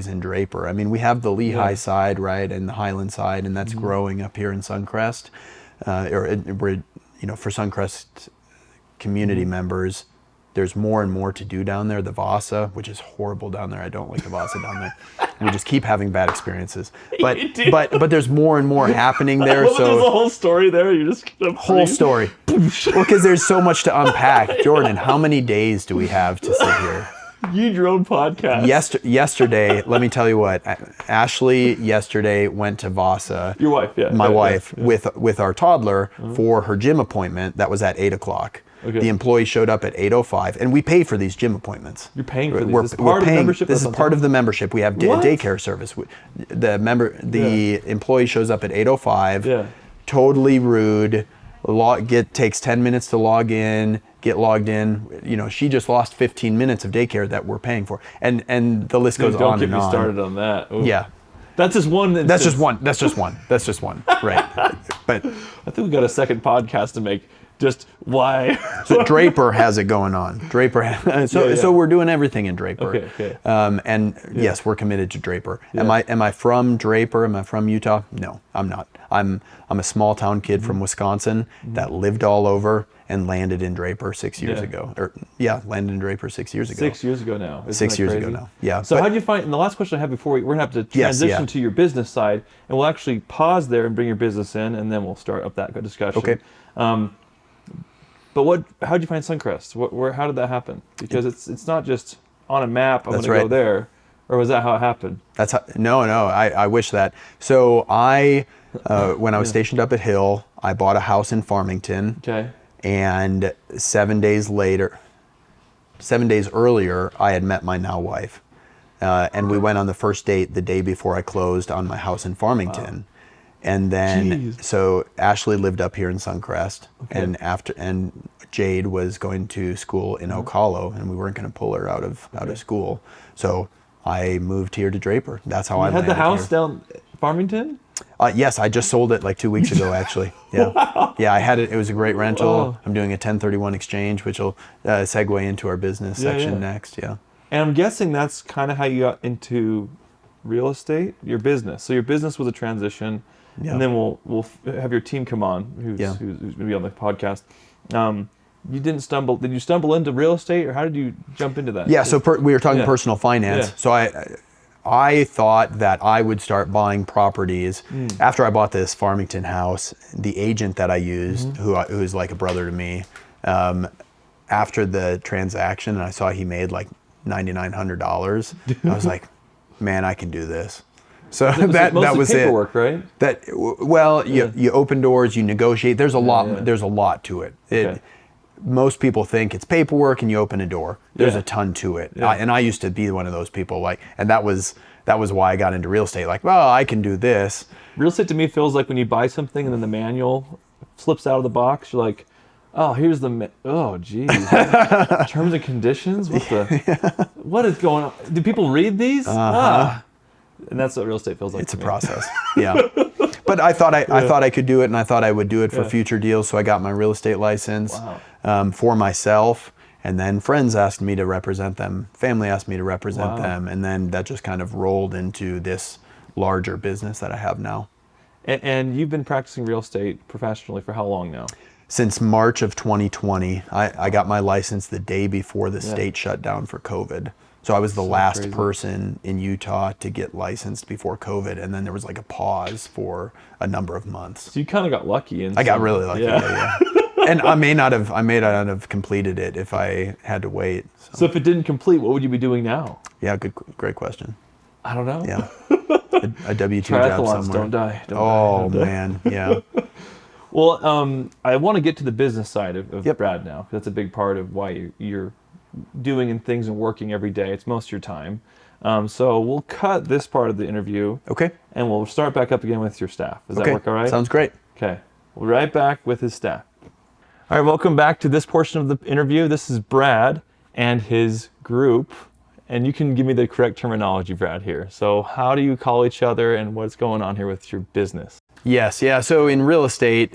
in Draper. I mean, we have the Lehigh side, right, and the Highland side, and that's growing up here in Suncrest. For Suncrest community members, there's more and more to do down there. The Vasa, which is horrible down there. I don't like the Vasa down there. We just keep having bad experiences. But there's more and more happening there. So there's a whole story there. You just whole story. Well, because there's so much to unpack. Jordan, how many days do we have to sit here? You your own podcast. Yesterday, let me tell you what. Ashley yesterday went to Vasa. Your wife, my wife, with our toddler for her gym appointment. That was at 8:00. Okay. The employee showed up at 8:05, and we pay for these gym appointments. You're paying for these. This is part of the membership. This is part of the membership. We have daycare service. The employee shows up at 8:05. Yeah. Totally rude. Takes 10 minutes to log in. Get logged in. You know, she just lost 15 minutes of daycare that we're paying for, and the list goes on and on. Don't get me started on that. Ooh. Yeah. That's just one. That's just one. Right. But I think we got a second podcast to make. Just why? So Draper has it going on. So we're doing everything in Draper. Okay. Yes, we're committed to Draper. Yeah. Am I from Draper? Am I from Utah? No, I'm not. I'm a small town kid from Wisconsin that lived all over and landed in Draper 6 years ago. Landed in Draper 6 years ago. 6 years ago now. Isn't 6 years crazy? ago now. Yeah. So how do you find? And the last question I have before we're gonna have to transition to your business side, and we'll actually pause there and bring your business in, and then we'll start up that discussion. Okay. But how did you find Suncrest? How did that happen? Because it's not just on a map. I'm going to go there, or was that how it happened? No. I wish that. So when I was stationed up at Hill, I bought a house in Farmington. Okay. And 7 days earlier, I had met my now wife, and we went on the first date the day before I closed on my house in Farmington. Wow. And then, Jeez. so Ashley lived up here in Suncrest, Okay. and Jade was going to school in Oak Hollow, and we weren't going to pull her out of school. So I moved here to Draper. That's how I You had landed the house here. down Farmington? Yes, I just sold it like 2 weeks ago, actually. Yeah, yeah, I had it. It was a great rental. Wow. I'm doing a 1031 exchange, which will segue into our business section yeah. next. Yeah. And I'm guessing that's kind of how you got into real estate, your business. So your business was a transition, Yeah. and then we'll have your team come on, who's going to be on the podcast. You didn't stumble. Did you stumble into real estate, or how did you jump into that? Yeah, so we were talking Yeah. personal finance. Yeah. So I thought that I would start buying properties after I bought this Farmington house. The agent that I used, who's like a brother to me, after the transaction, and I saw he made like $9,900. I was like, man, I can do this. So that was paperwork, it. right? You open doors, you negotiate. There's a lot. yeah. There's a lot to it. Okay. Most people think it's paperwork and you open a door. There's Yeah. a ton to it. Yeah. And I used to be one of those people, and that was why I got into real estate. Like, well, I can do this. Real estate to me feels like when you buy something and then the manual slips out of the box, you're like, oh, here's oh, geez. Terms and conditions? What is going on? Do people read these? And that's what real estate feels like. It's to a me. process. Yeah. But I thought I thought I could do it, and I thought I would do it for future deals. So I got my real estate license for myself, and then friends asked me to represent them. Family asked me to represent them, and then that just kind of rolled into this larger business that I have now. And you've been practicing real estate professionally for how long now? Since March of 2020, I got my license the day before the state shut down for COVID. So I was the last crazy. person in Utah to get licensed before COVID, and then there was like a pause for a number of months. So you kind of got lucky. I got really lucky. Yeah. And I may not have completed it if I had to wait. So if it didn't complete, what would you be doing now? Yeah, great question. I don't know. Yeah, a W-2 job Triathlons somewhere. don't die. Oh man, yeah. Well, I want to get to the business side of Yep. Brad now. That's a big part of why you're doing and things and working every day. It's most of your time. So we'll cut this part of the interview. Okay. And we'll start back up again with your staff. Does that work all right? Sounds great. Okay. We'll be right back with his staff. All right, welcome back to this portion of the interview. This is Brad and his group. And you can give me the correct terminology, Brad, here. So how do you call each other and what's going on here with your business? Yes, yeah. So in real estate,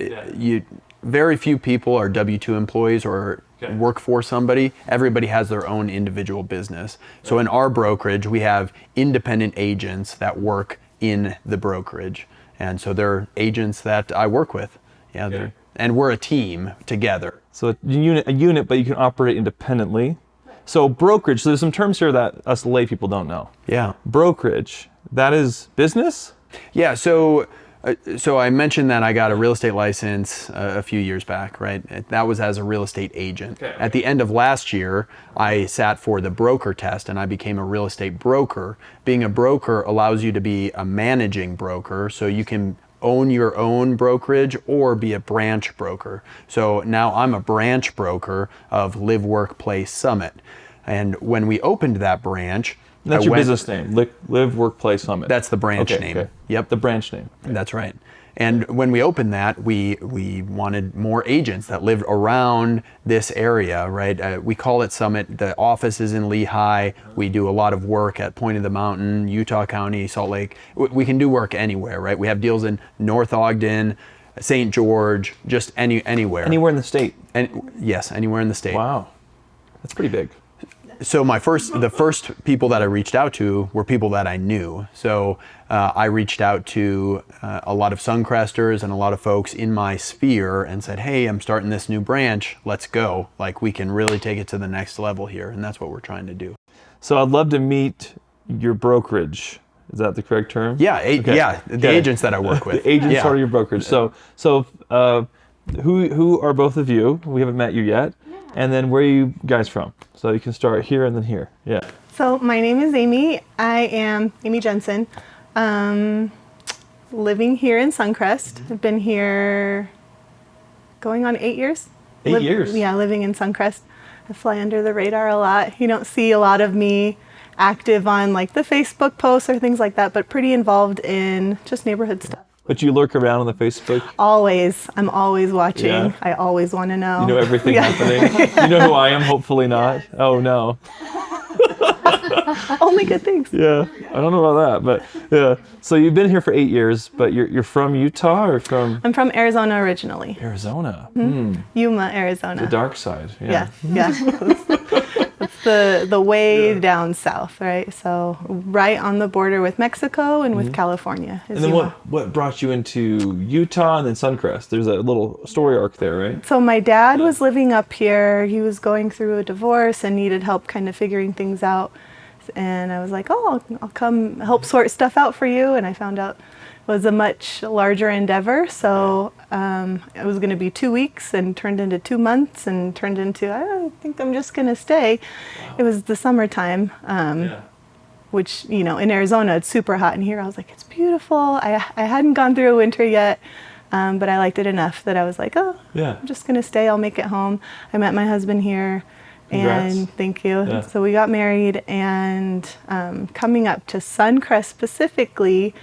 very few people are W-2 employees or work for somebody. Everybody has their own individual business. So in our brokerage, we have independent agents that work in the brokerage. And so they're agents that I work with. Yeah, and we're a team together. So a unit, but you can operate independently. So brokerage, so there's some terms here that us lay people don't know. Yeah. Brokerage, that is business? Yeah, so I mentioned that I got a real estate license a few years back, right? That was as a real estate agent. Okay. At the end of last year, I sat for the broker test and I became a real estate broker. Being a broker allows you to be a managing broker, so you can own your own brokerage or be a branch broker. So now I'm a branch broker of Live Work Play Summit. And when we opened that branch, That's your business name, Live Work Play Summit. That's the branch name. Okay. Yep. The branch name. That's right. And when we opened that, we wanted more agents that lived around this area, right? We call it Summit. The office is in Lehigh. We do a lot of work at Point of the Mountain, Utah County, Salt Lake. We can do work anywhere, right? We have deals in North Ogden, St. George, just anywhere. Anywhere in the state. And yes, anywhere in the state. Wow. That's pretty big. So the first people that I reached out to were people that I knew. So I reached out to a lot of Suncresters and a lot of folks in my sphere and said, hey, I'm starting this new branch. Let's go. Like, we can really take it to the next level here. And that's what we're trying to do. So I'd love to meet your brokerage. Is that the correct term? Yeah, the agents that I work with. The agents are your brokerage. So who are both of you? We haven't met you yet. And then where are you guys from? So you can start here and then here. Yeah. So my name is Amy. I am Amy Jensen. Living here in Suncrest. I've been here going on 8 years. 8 years? Yeah, living in Suncrest. I fly under the radar a lot. You don't see a lot of me active on like the Facebook posts or things like that, but pretty involved in just neighborhood stuff. But you lurk around on the Facebook. Always. I'm always watching. Yeah. I always want to know. You know everything happening. You know who I am? Hopefully not. Oh no. Only good things. Yeah, I don't know about that, but yeah. So you've been here for 8 years, but you're from Utah or from I'm from Arizona originally. Arizona? Yuma, Arizona. The dark side. Yeah. It's the way down south, right? So right on the border with Mexico and with California. Is And then Yuma. what brought you into Utah and then Suncrest? There's a little story arc there, right? So my dad was living up here. He was going through a divorce and needed help kind of figuring things out. And I was like, oh, I'll come help sort stuff out for you. And I found out it was a much larger endeavor. So it was going to be 2 weeks and turned into 2 months and turned into, I don't think I'm just going to stay. Wow. It was the summertime, which, you know, in Arizona, it's super hot. And here I was like, it's beautiful. I hadn't gone through a winter yet. But I liked it enough that I was like, oh, I'm just going to stay. I'll make it home. I met my husband here. Congrats. And thank you. Yeah. So we got married, and coming up to Suncrest specifically,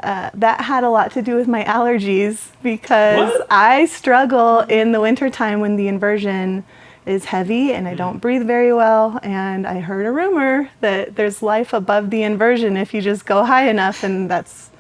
that had a lot to do with my allergies because I struggle in the wintertime when the inversion is heavy and I don't breathe very well. And I heard a rumor that there's life above the inversion if you just go high enough, and that's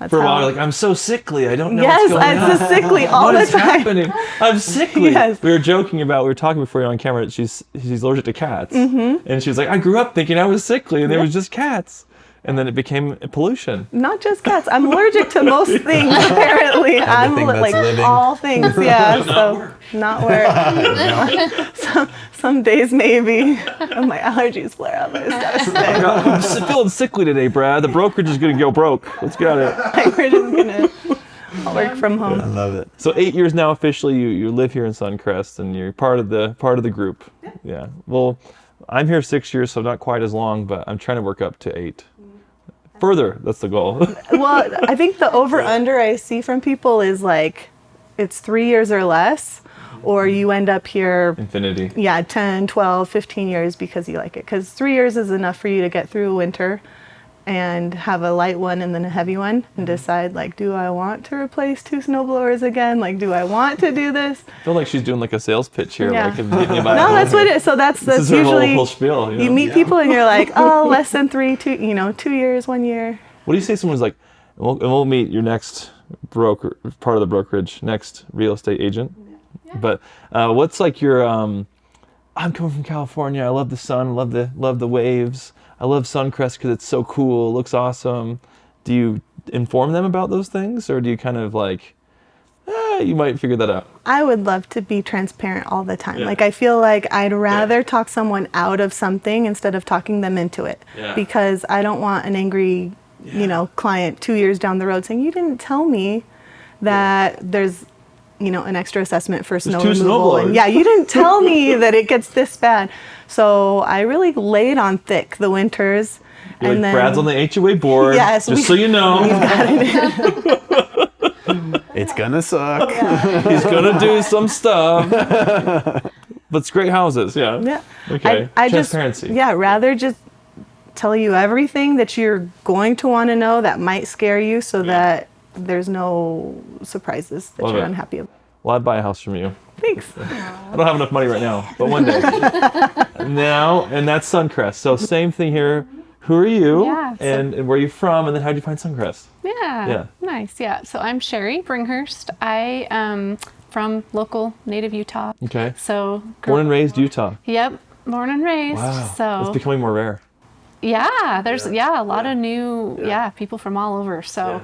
For a while, you're like, I'm so sickly. I don't know yes, what's going on. I'm so sickly all What the is time. happening? I'm sickly. Yes. We were joking about, we were talking before you're on camera, that she's allergic to cats. And she was like, I grew up thinking I was sickly, and it was just cats. And then it became pollution. Not just cats. I'm allergic to most things, apparently. I'm Everything that's like living. all things, yeah. So not work. Some days maybe my allergies flare up. It's devastating. I'm feeling sickly today, Brad. The brokerage is going to go broke. Let's get it. Like, we're just gonna work from home. I love it. So 8 years now officially, you live here in Suncrest, and you're part of the group. Yeah. Well, I'm here 6 years, so not quite as long, but I'm trying to work up to 8. Further, that's the goal. Well, I think the over/under I see from people is like it's 3 years or less, or you end up here Infinity. 10, 12, 15 years because you like it. Because 3 years is enough for you to get through winter and have a light one and then a heavy one and decide, like, do I want to replace 2 snowblowers again? Like, do I want to do this? I feel like she's doing like a sales pitch here. Yeah. Like, hit me by No, that's what it is. So that's This is her usually whole spiel. you meet people and you're like, oh, less than 2 years, 1 year. What do you say someone's like, and we'll meet your next broker, part of the brokerage, next real estate agent. Yeah. But what's like your, I'm coming from California. I love the sun, love the waves. I love Suncrest because it's so cool. It looks awesome. Do you inform them about those things, or do you kind of like, you might figure that out? I would love to be transparent all the time. Yeah. Like, I feel like I'd rather talk someone out of something instead of talking them into it. Yeah. Because I don't want an angry, client 2 years down the road saying, you didn't tell me that there's, an extra assessment for snow 2 removal. And snowblowers. you didn't tell me that it gets this bad. So I really lay it on thick the winters. You're and like, then Brad's on the HOA board. Yes, just so you know. It's gonna suck. He's gonna do some stuff. But it's great houses, yeah. Yeah. Okay. I Transparency. just, rather just tell you everything that you're going to want to know that might scare you so that there's no surprises that Love you're it. unhappy about. Well, I'd buy a house from you. Thanks. I don't have enough money right now, but one day. Now, and that's Suncrest. So same thing here. Who are you? Yeah, so- and where are you from? And then how did you find Suncrest? Yeah. Nice. Yeah. So I'm Sherry Bringhurst. I am from local native Utah. Okay. So Born and raised Utah. Yep. Born and raised. Wow. So It's becoming more rare. yeah, there's a lot of new people from all over. So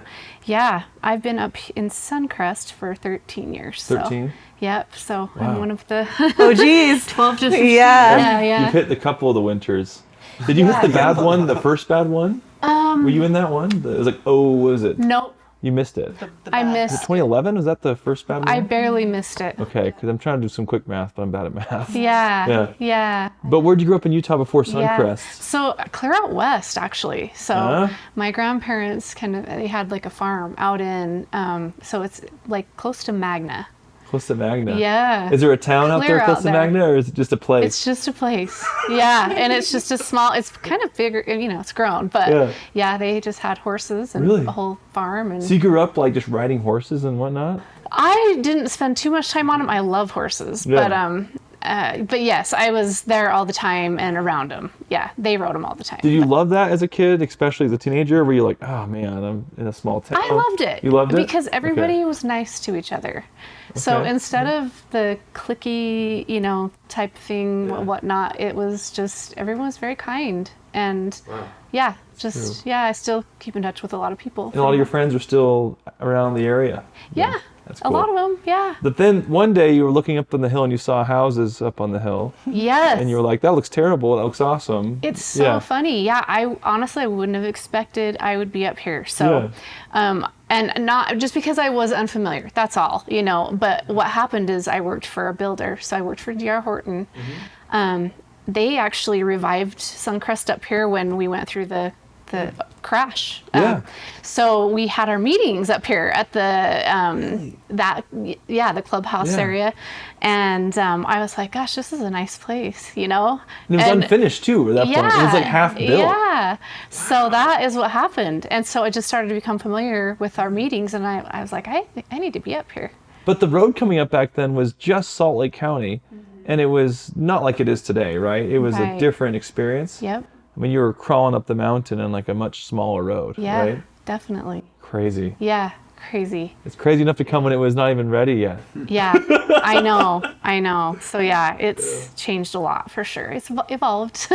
I've been up in Suncrest for 13 years. 13? So, yep. So Wow. I'm one of the Oh, geez. 12 to 15. Yeah. Yeah. You've hit the couple of the winters. Did you hit the bad one, the first bad one? Were you in that one? It was like, what was it? Nope. You missed it. I missed. 2011? Was that the first bad one? I barely missed it. Okay, because I'm trying to do some quick math, but I'm bad at math. Yeah. Yeah. But where'd you grow up in Utah before Suncrest? So clear out west, actually. So my grandparents they had like a farm out in, so it's like close to Magna. Costa Magna. Yeah. Is there a town out Clear there, out Costa there. Magna, or is it just a place? It's just a place. Yeah, and it's just a small, it's kind of bigger, it's grown, but Yeah. they just had horses and Really? a whole farm. And So you grew up like just riding horses and whatnot? I didn't spend too much time on them. I love horses, but yes, I was there all the time and around them. Yeah, they rode them all the time. Did you love that as a kid, especially as a teenager? Or were you like, oh man, I'm in a small town? I loved it. You loved it? Because everybody was nice to each other. So Okay. instead of the cliquey, type thing, whatnot, it was just, everyone was very kind. And I still keep in touch with a lot of people. And a lot of your friends are still around the area? Yeah, That's a cool. lot of them, yeah. But then one day you were looking up on the hill and you saw houses up on the hill. Yes. And you were like, that looks terrible. That looks awesome. It's so funny. Yeah, I honestly wouldn't have expected I would be up here. So, and not just because I was unfamiliar, that's all, but what happened is I worked for a builder. So I worked for D.R. Horton. They actually revived Suncrest up here when we went through the crash. Yeah. So we had our meetings up here at the clubhouse area. And I was like, gosh, this is a nice place, And it was unfinished too at that point. It was like half built. Yeah. So that is what happened. And so I just started to become familiar with our meetings. And I was like, I need to be up here. But the road coming up back then was just Salt Lake County. And it was not like it is today, right? It was a different experience. Yep. I mean, you were crawling up the mountain on like a much smaller road, Yeah, right? definitely. Crazy. Yeah, crazy. It's crazy enough to come when it was not even ready yet. Yeah, I know. So yeah, it's changed a lot for sure. It's evolved,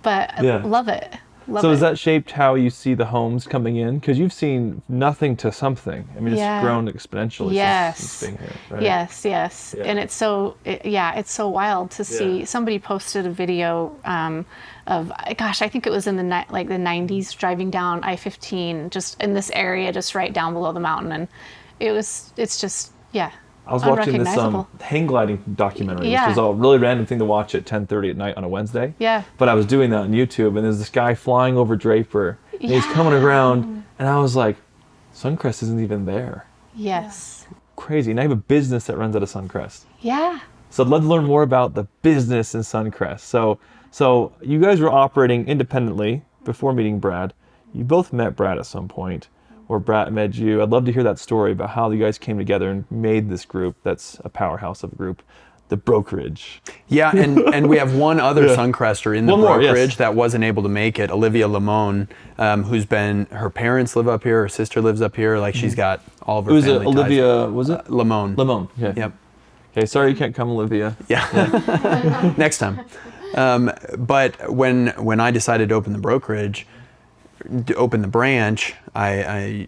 but I love it. So has that shaped how you see the homes coming in? Because you've seen nothing to something. I mean, it's grown exponentially since being here, right? Yes. Yeah. And it's so, it's so wild to see. Somebody posted a video of, gosh, I think it was in the 90s, driving down I-15, just in this area, just right down below the mountain. And it's just, I was watching this unrecognizable. hang gliding documentary, which is a really random thing to watch at 10:30 at night on a Wednesday. Yeah. But I was doing that on YouTube, and there's this guy flying over Draper, and he's coming around, and I was like, Suncrest isn't even there. Yes. Crazy. And I have a business that runs out of Suncrest. Yeah. So I'd love to learn more about the business in Suncrest. So you guys were operating independently before meeting Brad. You both met Brad at some point, or Brad met you. I'd love to hear that story about how you guys came together and made this group that's a powerhouse of a group, the brokerage. Yeah, and we have one other Suncrester in the One more, brokerage that wasn't able to make it, Olivia Lamone, her parents live up here, her sister lives up here, like she's got all of her family ties. Olivia, was it? Lamone. Lamone, okay. Yep. Okay, sorry you can't come, Olivia. Yeah. Next time. But when I decided to open the brokerage, to open the branch, I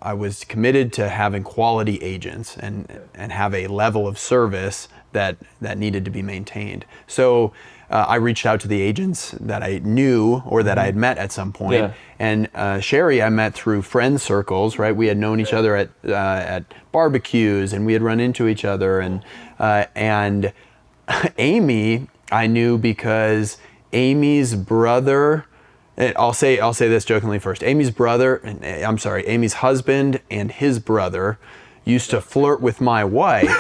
was committed to having quality agents and have a level of service that needed to be maintained. So I reached out to the agents that I knew or that I had met at some point. Yeah. And Sherry I met through friend circles, right? We had known each other at barbecues, and we had run into each other. And Amy I knew because Amy's brother, I'll say this jokingly first. Amy's husband and his brother used to flirt with my wife.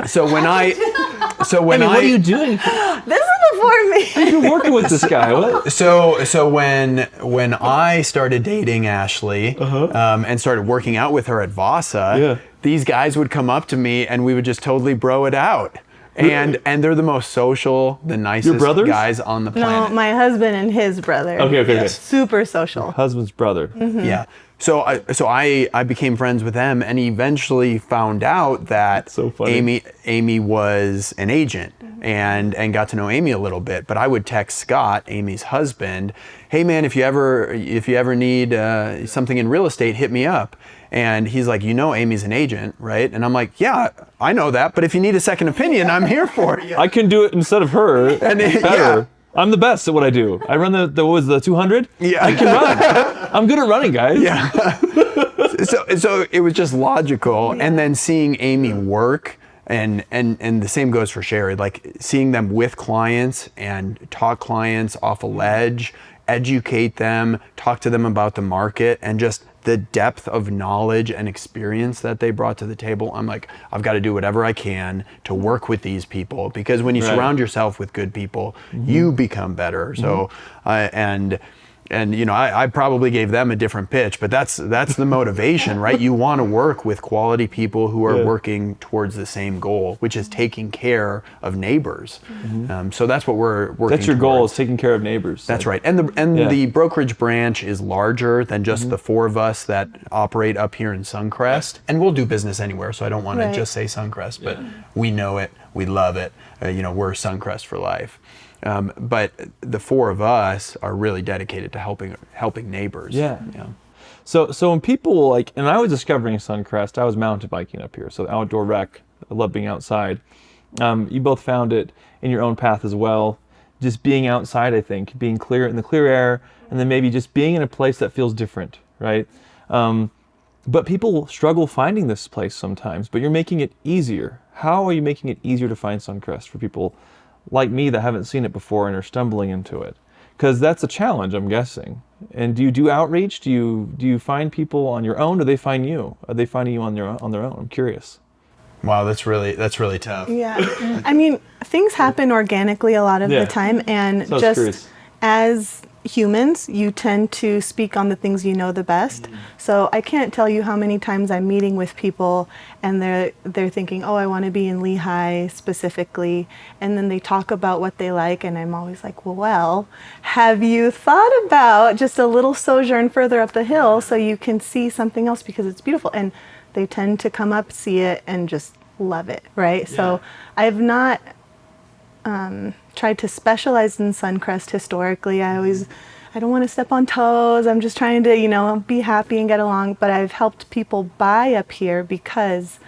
So when What are you doing? This is before me. You're working with this guy. What? So when I started dating Ashley and started working out with her at Vasa, these guys would come up to me and we would just totally bro it out. And they're the most social, the nicest guys on the planet. No, my husband and his brother. Okay. Super social. Husband's brother. Mm-hmm. Yeah. So I became friends with them and eventually found out that so funny. Amy was an agent and got to know Amy a little bit. But I would text Scott, Amy's husband, hey man, if you ever need something in real estate, hit me up. And he's like, Amy's an agent, right? And I'm like, yeah, I know that, but if you need a second opinion, I'm here for it. I can do it instead of her. And better. I'm the best at what I do. I run the 200? Yeah. I can run. I'm good at running, guys. Yeah. So it was just logical. And then seeing Amy work, and the same goes for Sherry, like seeing them with clients and talk clients off a ledge, educate them, talk to them about the market, and just the depth of knowledge and experience that they brought to the table, I'm like, I've got to do whatever I can to work with these people, because when you surround yourself with good people, you become better. So, and you know, I probably gave them a different pitch, but that's the motivation, right? You want to work with quality people who are working towards the same goal, which is taking care of neighbors. So that's what we're working. That's your goal, is taking care of neighbors. That's right. And the brokerage branch is larger than just the 4 of us that operate up here in Suncrest. And we'll do business anywhere, so I don't want to just say Suncrest, but we know it, we love it. You know, we're Suncrest for life. But the 4 of us are really dedicated to helping neighbors. Yeah. So when people like, and I was discovering Suncrest, I was mountain biking up here, so outdoor rec, I love being outside. You both found it in your own path as well. Just being outside, I think, being clear in the clear air, and then maybe just being in a place that feels different, right? But people struggle finding this place sometimes, but you're making it easier. How are you making it easier to find Suncrest for people like me that haven't seen it before and are stumbling into it? Because that's a challenge, I'm guessing. And do you do outreach? Do you find people on your own, or do they find you? Are they finding you on their own? I'm curious. Wow, that's really tough. Yeah. I mean, things happen organically a lot of the time, and So just as humans, you tend to speak on the things you know the best. So I can't tell you how many times I'm meeting with people and they're thinking, oh, I want to be in Lehigh specifically, and then they talk about what they like, and I'm always like, well, have you thought about just a little sojourn further up the hill so you can see something else, because it's beautiful? And they tend to come up, see it, and just love it, right? So I've not tried to specialize in Suncrest historically. I don't want to step on toes. I'm just trying to, you know, be happy and get along. But I've helped people buy up here because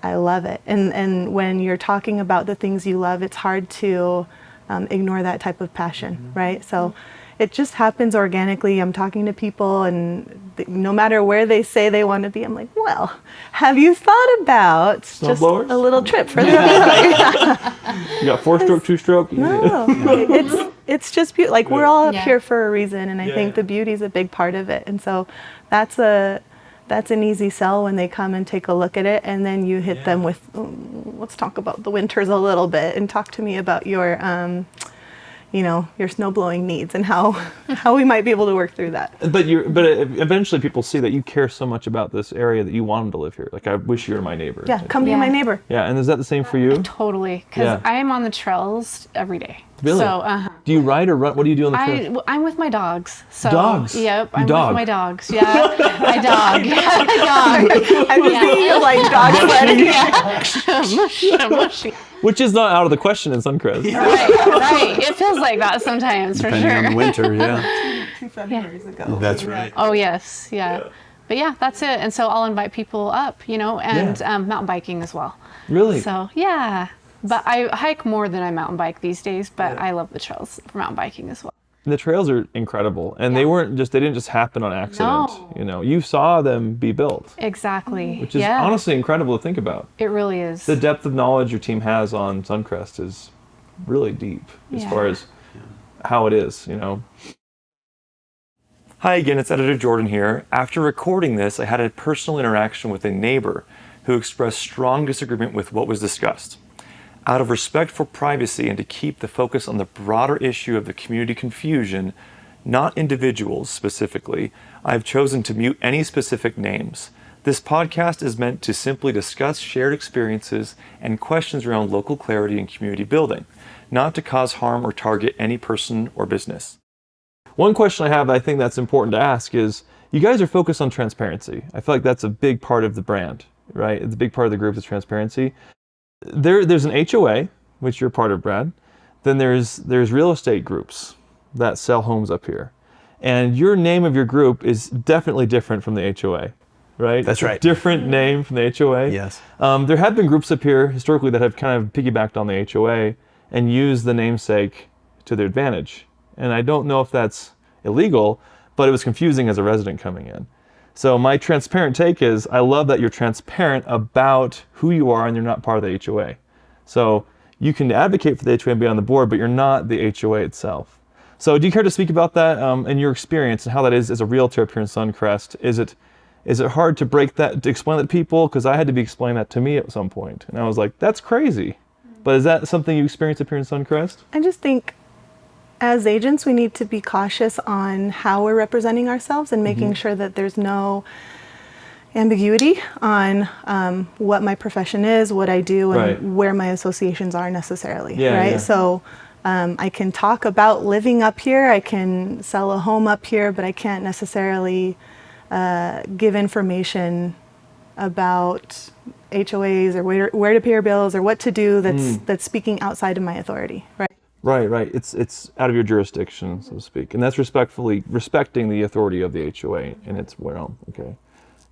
I love it. And when you're talking about the things you love, it's hard to ignore that type of passion, right? So it just happens organically. I'm talking to people, and no matter where they say they want to be, I'm like, well, have you thought about just a little trip further up? You got 4-stroke, 2-stroke? No, it's just beautiful. Like, we're all up here for a reason, and I think the beauty is a big part of it. And so that's an easy sell when they come and take a look at it, and then you hit them with, let's talk about the winters a little bit, and talk to me about your your snow blowing needs and how we might be able to work through that. But eventually people see that you care so much about this area that you want them to live here. Like, I wish you were my neighbor. Yeah, come be my neighbor. Yeah, and is that the same for you? Totally, because I am on the trails every day. Really? So, do you ride or run? What do you do on the trail? I'm with my dogs. So, dogs? Yep, I'm dog. with my dogs. Yeah, my dog. Yeah, my dog. I'm just thinking of like dog sledding. Mushy. Which is not out of the question in Suncrest. Right. It feels like that sometimes, for Depending sure. on the winter, 2 Februaries ago. That's right. Oh yes, yeah. But yeah, that's it. And so I'll invite people up, and mountain biking as well. Really? So yeah. But I hike more than I mountain bike these days, but I love the trails for mountain biking as well. And the trails are incredible, and they didn't just happen on accident. No. You saw them be built. Exactly. Which is honestly incredible to think about. It really is. The depth of knowledge your team has on Suncrest is really deep as far as how it is, Hi again, it's Editor Jordan here. After recording this, I had a personal interaction with a neighbor who expressed strong disagreement with what was discussed. Out of respect for privacy and to keep the focus on the broader issue of the community confusion, not individuals specifically, I have chosen to mute any specific names. This podcast is meant to simply discuss shared experiences and questions around local clarity and community building, not to cause harm or target any person or business. One question I have I think that's important to ask is, you guys are focused on transparency. I feel like that's a big part of the brand, right? It's a big part of the group is transparency. There's an HOA, which you're part of, Brad. Then there's real estate groups that sell homes up here. And your name of your group is definitely different from the HOA, right? That's right. Different name from the HOA. Yes. There have been groups up here historically that have kind of piggybacked on the HOA and used the namesake to their advantage. And I don't know if that's illegal, but it was confusing as a resident coming in. So my transparent take is, I love that you're transparent about who you are and you're not part of the HOA. So you can advocate for the HOA and be on the board, but you're not the HOA itself. So do you care to speak about that and your experience and how that is as a realtor up here in Suncrest? Is it Is it hard to break that, to explain that to people? Because I had to be explaining that to me at some point. And I was like, that's crazy. But is that something you experienced up here in Suncrest? I just think as agents, we need to be cautious on how we're representing ourselves and making sure that there's no ambiguity on what my profession is, what I do, and where my associations are necessarily, right? Yeah. So I can talk about living up here, I can sell a home up here, but I can't necessarily give information about HOAs or where to pay your bills or what to do that's speaking outside of my authority, right? Right. It's out of your jurisdiction, so to speak, and that's respecting the authority of the HOA in its realm. Okay.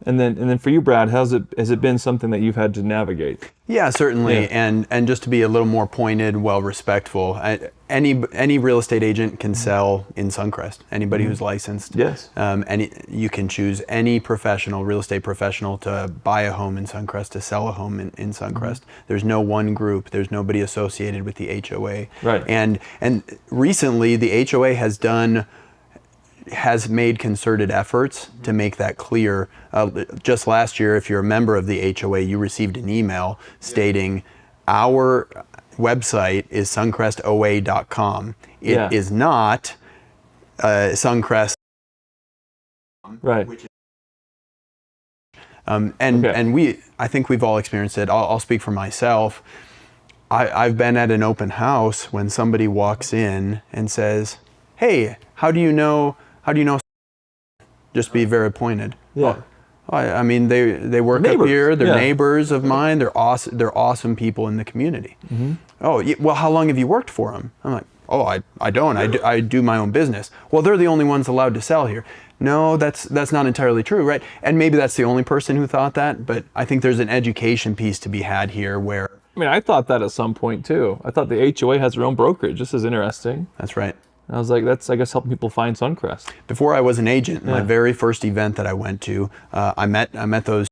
And then for you, Brad, has it been something that you've had to navigate? Yeah, certainly. Yeah. And just to be a little more pointed, respectful, any real estate agent can sell in Suncrest. Anybody who's licensed. Yes. And you can choose any real estate professional to buy a home in Suncrest, to sell a home in Suncrest. There's no one group. There's nobody associated with the HOA. Right. And recently, the HOA has made concerted efforts to make that clear. Just last year, if you're a member of the HOA, you received an email stating our website is suncrestoa.com. It is not Suncrest. Right. And I think we've all experienced it. I'll speak for myself. I've been at an open house when somebody walks in and says, "Hey, how do you know?" Just be very pointed. Yeah. I mean, they work up here. They're neighbors of mine. They're awesome people in the community. Oh, well, how long have you worked for them? I'm like, oh, I don't. I do my own business. Well, they're the only ones allowed to sell here. No, that's not entirely true, right? And maybe that's the only person who thought that, but I think there's an education piece to be had here where... I mean, I thought that at some point too. I thought the HOA has their own brokerage. This is interesting. That's right. I was like, that's, I guess, helping people find Suncrest. Before I was an agent, my very first event that I went to, I met those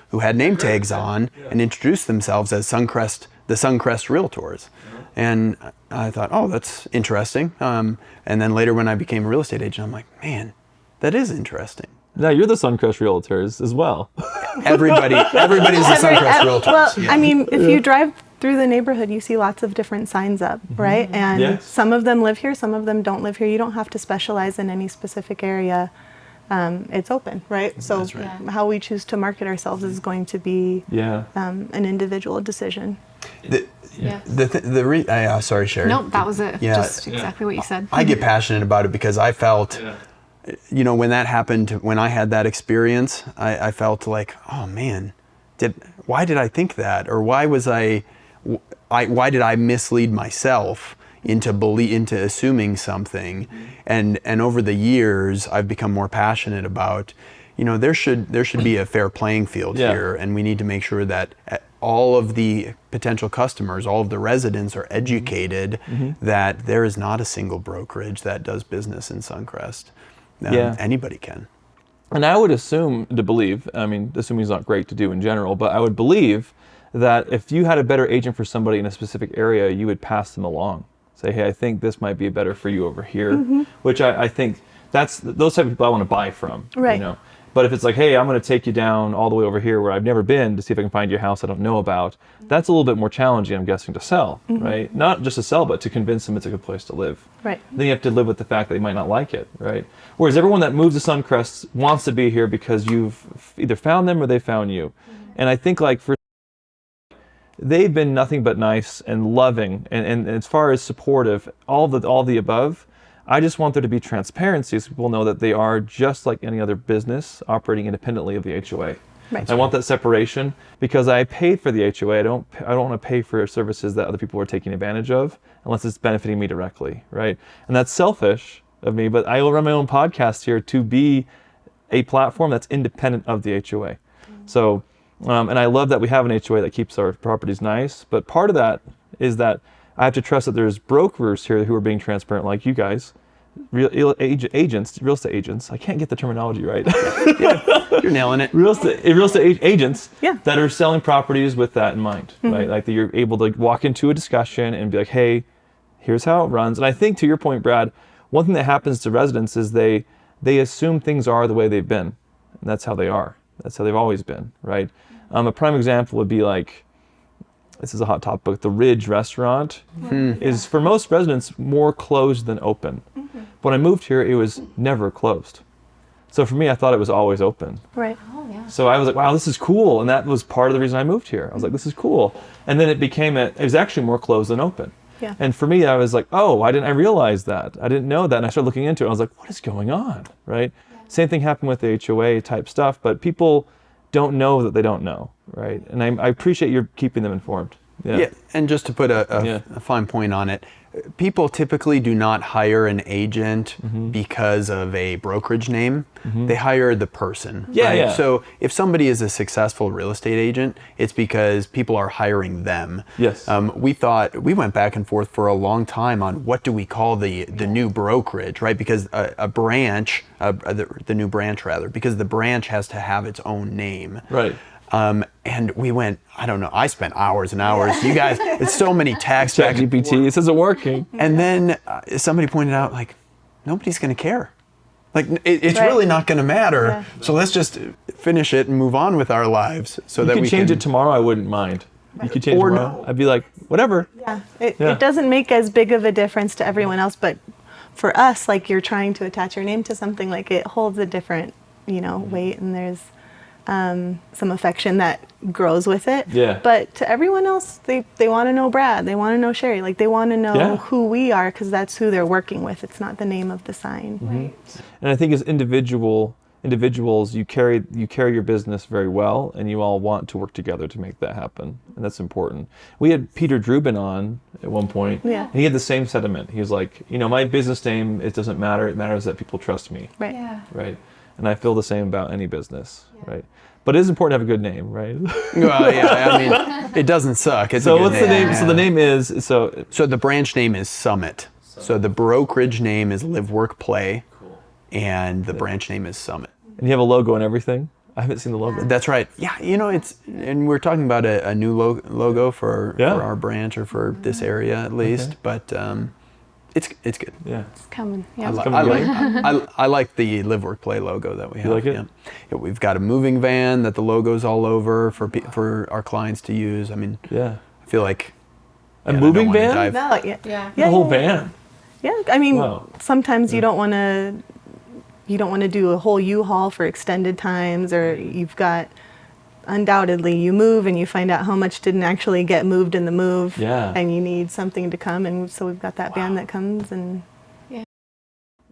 who had name tags on and introduced themselves as the Suncrest Realtors. And I thought, oh, that's interesting. And then later when I became a real estate agent, I'm like, man, that is interesting. Now you're the Suncrest Realtors as well. Everybody's the Suncrest Realtors. Well, I mean, if you drive through the neighborhood, you see lots of different signs up, right? And some of them live here, some of them don't live here. You don't have to specialize in any specific area. It's open, right? So how we choose to market ourselves is going to be an individual decision. Sorry, Sherry. Nope, that was it. Just exactly what you said. I get passionate about it because I felt, when that happened, when I had that experience, I felt like, oh man, why did I think that? Or why did I mislead myself into assuming something? And over the years, I've become more passionate about, there should be a fair playing field here, and we need to make sure that all of the potential customers, all of the residents are educated that there is not a single brokerage that does business in Suncrest. Anybody can. And I would assuming is not great to do in general, but I would believe that if you had a better agent for somebody in a specific area, you would pass them along. Say, hey, I think this might be better for you over here, which I think that's those type of people I want to buy from. Right. But if it's like, hey, I'm going to take you down all the way over here where I've never been to see if I can find you a house I don't know about, that's a little bit more challenging, I'm guessing, to sell, right? Not just to sell, but to convince them it's a good place to live. Right. Then you have to live with the fact that they might not like it, right? Whereas everyone that moves to Suncrest wants to be here because you've either found them or they found you. And I think they've been nothing but nice and loving, and as far as supportive, all the above. I just want there to be transparency so people know that they are just like any other business operating independently of the HOA. Right. I want that separation because I paid for the HOA. I don't want to pay for services that other people are taking advantage of unless it's benefiting me directly, right? And that's selfish of me, but I will run my own podcast here to be a platform that's independent of the HOA. So, and I love that we have an HOA that keeps our properties nice, but part of that is that I have to trust that there's brokers here who are being transparent like you guys, real estate agents. I can't get the terminology right. You're nailing it. Real estate agents that are selling properties with that in mind, right? Like that you're able to walk into a discussion and be like, hey, here's how it runs. And I think to your point, Brad, one thing that happens to residents is they assume things are the way they've been. And that's how they are. That's how they've always been, right? A prime example would be like, this is a hot topic, the Ridge restaurant is for most residents more closed than open. When I moved here, it was never closed. So for me, I thought it was always open. Right. Oh, yeah. So I was like, wow, this is cool. And that was part of the reason I moved here. I was like, this is cool. And then it was actually more closed than open. Yeah. And for me, I was like, oh, I realized that. I didn't know that. And I started looking into it. I was like, what is going on, right? Same thing happened with the HOA type stuff, but people don't know that they don't know, right? And I appreciate you keeping them informed. Yeah, and just to put a fine point on it, people typically do not hire an agent because of a brokerage name. They hire the person. Yeah, right? yeah. So if somebody is a successful real estate agent, it's because people are hiring them. Yes. We went back and forth for a long time on what do we call the new brokerage, right? Because a branch, the new branch rather, because the branch has to have its own name. Right. And we went, I don't know, I spent hours and hours. You guys, it's so many tags back and forth. ChatGPT, this isn't working. And then somebody pointed out, like, nobody's going to care. Like, it's Right. really not going to matter. Yeah. So let's just finish it and move on with our lives so that You we could change can it tomorrow, I wouldn't mind. You could change it Or tomorrow. no. I'd be like, whatever. Yeah. Yeah. It doesn't make as big of a difference to everyone else, but for us, like you're trying to attach your name to something, like it holds a different, weight, and there's some affection that grows with it. Yeah. But to everyone else, they want to know Brad. They want to know Sherry. Like they want to know Yeah. who we are because that's who they're working with. It's not the name of the sign. Right. And I think as individuals, you carry your business very well, and you all want to work together to make that happen, and that's important. We had Peter Drubin on at one point, Yeah. and he had the same sentiment. He was like, my business name, it doesn't matter. It matters that people trust me, Right. Yeah. right? And I feel the same about any business, right? But it is important to have a good name, right? Well, yeah, I mean, it doesn't suck. It's a So good what's the name? Yeah. So the name is So the branch name is Summit. So the brokerage name is Live, Work, Play, and the branch name is Summit. and you have a logo and everything. I haven't seen the logo. That's right. Yeah, and we're talking about a new logo for our branch or for this area at least, but it's good. Yeah. It's coming. Yeah. I like the Live, Work, Play logo that we have. like it? Yeah, we've got a moving van that the logo's all over for our clients to use. I mean, Yeah. I feel like A I don't moving wanna van? dive- No, yeah. Yeah. The whole van. Yeah, I mean, Wow. sometimes you don't want to do a whole U-Haul for extended times, or you've got, undoubtedly, you move and you find out how much didn't actually get moved in the move, Yeah. and you need something to come, and so we've got that van that comes, and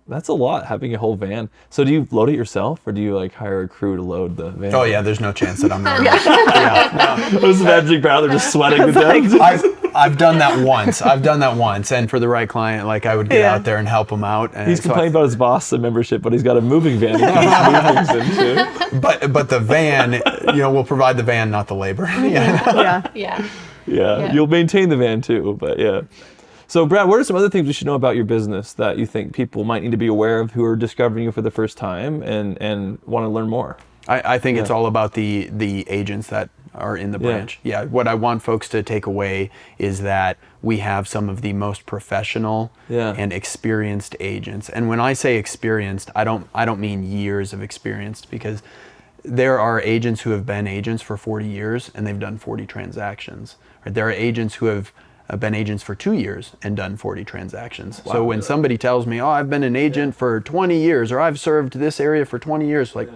That's a lot, having a whole van. So do you load it yourself, or do you like hire a crew to load the van? Oh yeah, there's no chance that I'm loading. Yeah, I was imagining Brad just sweating to death. I've done that once. And for the right client, like I would get Yeah. out there and help him out. And He's so complaining about his Boston membership, but he's got a moving van. He can move things into. but the van, we'll provide the van, not the labor. Yeah. yeah. Yeah, you'll maintain the van too, but yeah. So Brad, what are some other things we should know about your business that you think people might need to be aware of who are discovering you for the first time and want to learn more? I think it's all about the agents that are in the branch. Yeah, what I want folks to take away is that we have some of the most professional and experienced agents. And when I say experienced, I don't mean years of experience, because there are agents who have been agents for 40 years and they've done 40 transactions. Right? There are agents who have been agents for 2 years and done 40 transactions. Wow. So when somebody tells me, I've been an agent for 20 years, or I've served this area for 20 years, like,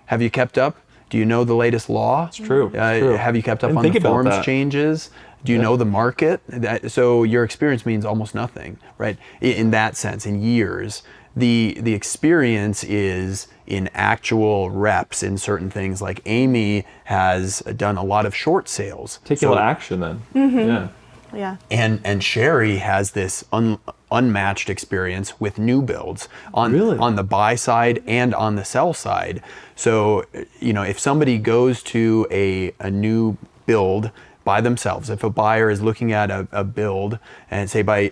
have you kept up? Do you know the latest law? It's true. True. Have you kept up Didn't on think the about forms that. changes? Do you know the market? So your experience means almost nothing, right? In that sense, in years. The experience is in actual reps in certain things. Like Amy has done a lot of short sales. Taking a little action then. Yeah. Yeah. And Sherry has this unmatched experience with new builds on the buy side and on the sell side. So, if somebody goes to a new build by themselves, if a buyer is looking at a build, and say by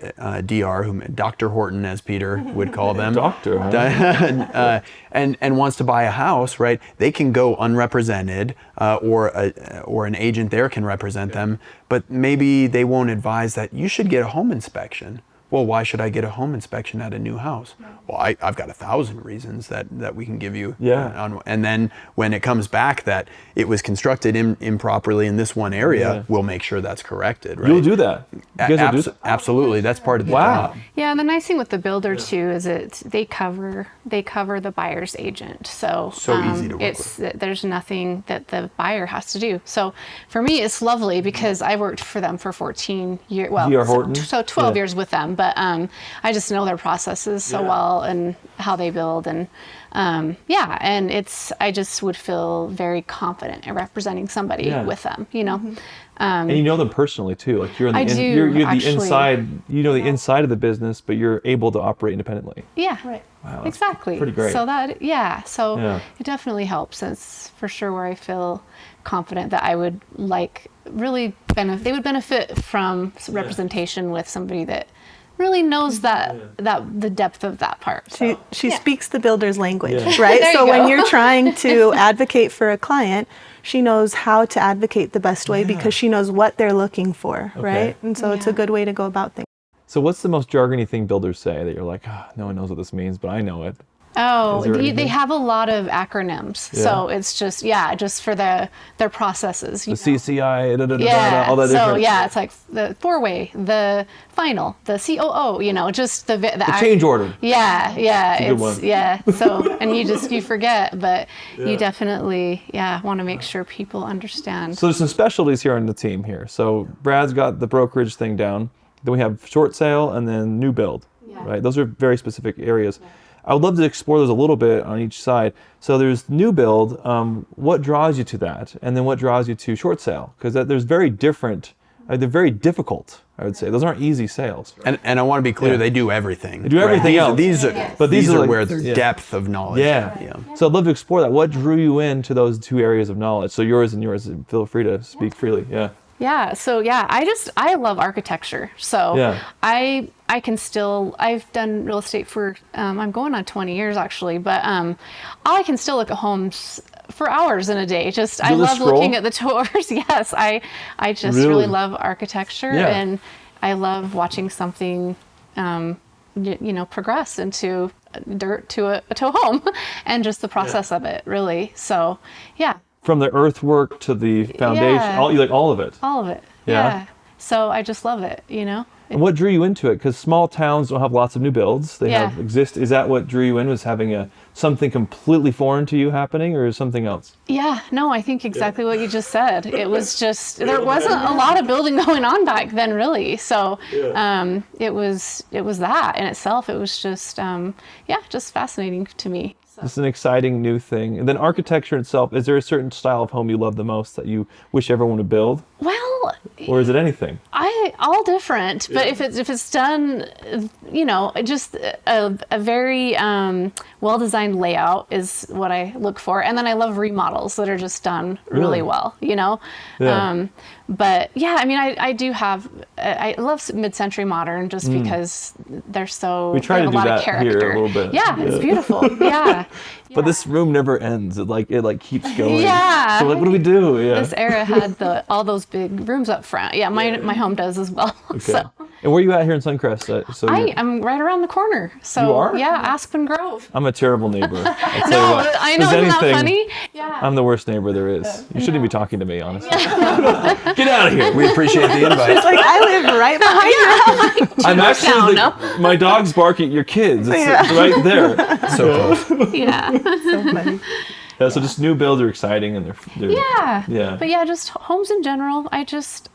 Dr. Horton, as Peter would call them, Doctor, huh? and wants to buy a house, right? They can go unrepresented, or an agent there can represent them, but maybe they won't advise that you should get a home inspection. well, why should I get a home inspection at a new house? Well, I've got 1,000 reasons that we can give you. Yeah. And then when it comes back that it was constructed improperly in this one area, we'll make sure that's corrected, right? You'll do that. You guys will do that? Absolutely. That's part of the Wow. job. Yeah, and the nice thing with the builder too is they cover the buyer's agent. So easy to work there's nothing that the buyer has to do. So for me, it's lovely because I worked for them for 14 years. Well, D.R. Horton? so 12 years with them, but I just know their processes so well and how they build, and and I just would feel very confident in representing somebody with them, you know. And you know them personally too. Like you're on the you're the actually, inside. You know the inside of the business, but you're able to operate independently. Yeah. Right. Wow, that's Exactly. pretty great. So it definitely helps. It's for sure where I feel confident that I would really they would benefit from representation with somebody that really knows that the depth of that part. She speaks the builder's language, Yeah. right? There So you when go. you're trying to advocate for a client, she knows how to advocate the best way because she knows what they're looking for, right? And so it's a good way to go about things. So what's the most jargony thing builders say that you're like, no one knows what this means, but I know it? Oh, Is there anything? they have a lot of acronyms. So it's just for their processes. The you know. CCI, all that different. So it's like the four-way, the final, the COO, you know, just the change order. Yeah, a good one. yeah. So, and you forget, but you definitely, want to make sure people understand. So there's some specialties here on the team here. So Brad's got the brokerage thing down. Then we have short sale and then new build, right? Those are very specific areas. I would love to explore those a little bit on each side. So there's new build. What draws you to that? And then what draws you to short sale? Because there's very different, they're very difficult, I would say. Those aren't easy sales. And I want to be clear, they do everything. They do everything else. These are, But these are like- where their depth of knowledge. Yeah. So I'd love to explore that. What drew you into those two areas of knowledge? So yours and yours. Feel free to speak freely. Yeah. Yeah. So I love architecture. So I can still, I've done real estate for, I'm going on 20 years actually, but I can still look at homes for hours in a day. I love looking at the tours. Yes. I just really love architecture and I love watching something, progress into dirt to a home and just the process of it really. So From the earthwork to the foundation, you like all of it. all of it. Yeah. So I just love it, you know? And what drew you into it? Because small towns don't have lots of new builds. They Is that what drew you in? Was having something completely foreign to you happening, or something else? Yeah, no, I think exactly what you just said. It was just, there wasn't a lot of building going on back then, really. So it was that in itself. It was just, just fascinating to me. It's an exciting new thing. And then architecture itself, is there a certain style of home you love the most that you wish everyone would build? Well, Or is it anything? all different, but if it's done, just a very well-designed layout is what I look for. And then I love remodels that are just done really well, you know? Yeah. But I mean, I do have, I love mid-century modern just because they're so, We try they to have do a lot that of character. here a little bit. Yeah, it's beautiful. Yeah. But this room never ends. It keeps going. Yeah. So what do we do? Yeah. This era had all those big rooms up front. Yeah, my home does as well. Okay. So And where are you at here in Suncrest? I'm right around the corner. So You are? Yeah, Aspen Grove. I'm a terrible neighbor. I'll tell you No, what. I know, If isn't that anything, funny? Yeah. I'm the worst neighbor there is. You shouldn't be talking to me, honestly. Get out of here. We appreciate the invite. It's like I live right behind you. I'm actually down, my dog's barking at your kids. It's right there. So close. Yeah. So funny. Yeah, so just new builds are exciting and they're Yeah. But just homes in general. I've just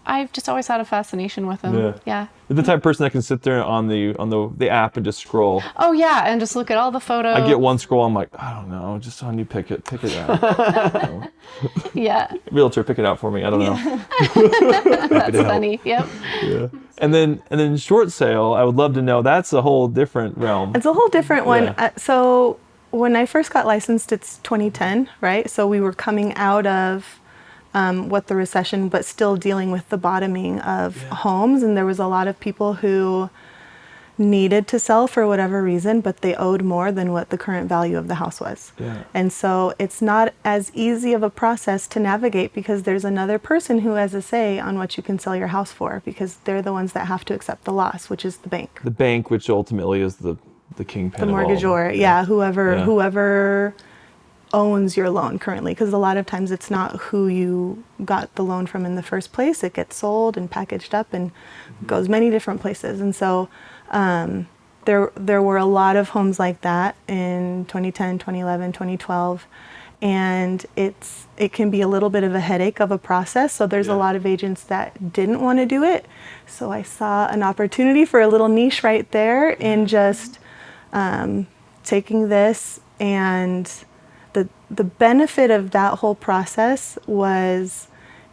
always had a fascination with them. Yeah. You're the type of person that can sit there on the app and just scroll. Oh yeah, and just look at all the photos. I get one scroll, I'm like, I don't know, just on you pick it out. Yeah. Realtor, pick it out for me. I don't know. That's funny. Yep. Yeah. And then short sale, I would love to know. That's a whole different realm. It's a whole different one. Yeah. So when I first got licensed, it's 2010, right? So we were coming out of what the recession, but still dealing with the bottoming of homes. And there was a lot of people who needed to sell for whatever reason, but they owed more than what the current value of the house was. Yeah. And so it's not as easy of a process to navigate because there's another person who has a say on what you can sell your house for, because they're the ones that have to accept the loss, which is the bank. The bank, which ultimately is the kingpin. The of all of them. mortgagor, yeah, Yeah. whoever owns your loan currently, because a lot of times it's not who you got the loan from in the first place. It gets sold and packaged up and goes many different places. And so there were a lot of homes like that in 2010, 2011, 2012. And it can be a little bit of a headache of a process. So there's a lot of agents that didn't want to do it. So I saw an opportunity for a little niche right there in just taking this, and the benefit of that whole process was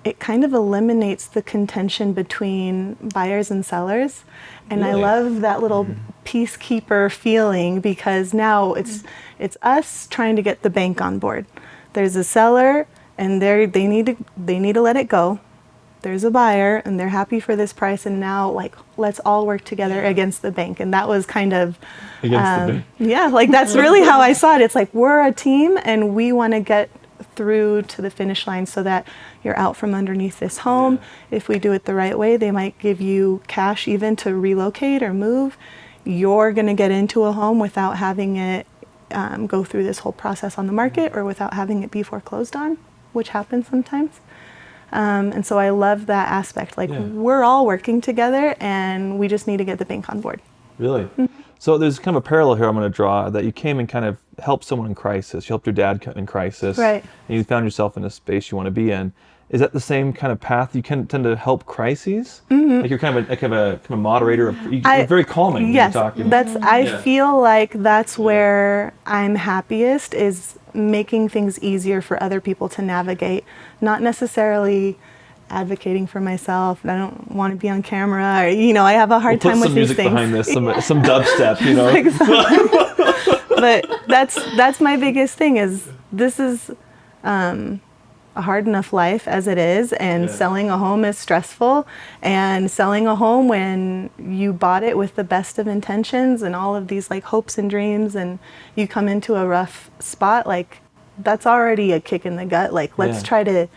it kind of eliminates the contention between buyers and sellers. And I Really? love that little peacekeeper feeling, because now it's us trying to get the bank on board. There's a seller and they need to let it go. There's a buyer and they're happy for this price, and now like let's all work together against the bank. And that was kind of Against the bank. yeah, like that's really how I saw it. It's like we're a team and we want to get through to the finish line so that you're out from underneath this home. If we do it the right way, they might give you cash even to relocate or move. You're going to get into a home without having it go through this whole process on the market, or without having it be foreclosed on, which happens sometimes. And so I love that aspect. Like we're all working together and we just need to get the bank on board. Really? So there's kind of a parallel here I'm going to draw, that you came and kind of helped someone in crisis. You helped your dad in crisis. Right. And you found yourself in a space you want to be in. Is that the same kind of path? You can tend to help crises? Mm-hmm. Like you're kind of a moderator. You're very calming when Yes, you're talking. I feel like that's where I'm happiest, is making things easier for other people to navigate, not necessarily advocating for myself. I don't want to be on camera, or, I have a hard time with these things. We'll put some music behind this, some dubstep, But that's my biggest thing, is this is a hard enough life as it is, and selling a home is stressful, and selling a home when you bought it with the best of intentions and all of these like hopes and dreams, and you come into a rough spot, like that's already a kick in the gut. Like let's try to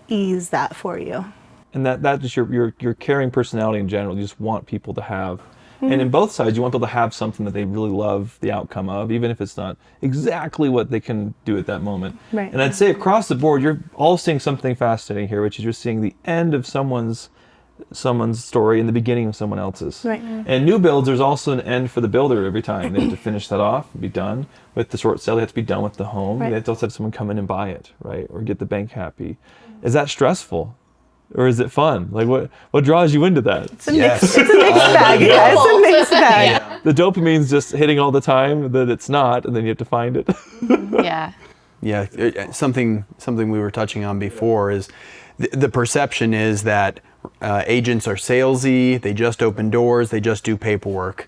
ease that for you. And that just your caring personality in general. You just want people to have, and in both sides, you want people to have something that they really love the outcome of, even if it's not exactly what they can do at that moment. Right. And I'd say across the board, you're all seeing something fascinating here, which is you're seeing the end of someone's story and the beginning of someone else's. Right. And new builds, there's also an end for the builder every time. They have to finish that off and be done. With the short sale, they have to be done with the home. Right. They have to also have someone come in and buy it, right? Or get the bank happy. Is that stressful? Or is it fun? Like what draws you into that? It's a mixed bag. Yeah, it's a mixed bag. The dopamine's just hitting all the time, that it's not, and then you have to find it. Yeah. Yeah, something we were touching on before is the perception is that agents are salesy, they just open doors, they just do paperwork.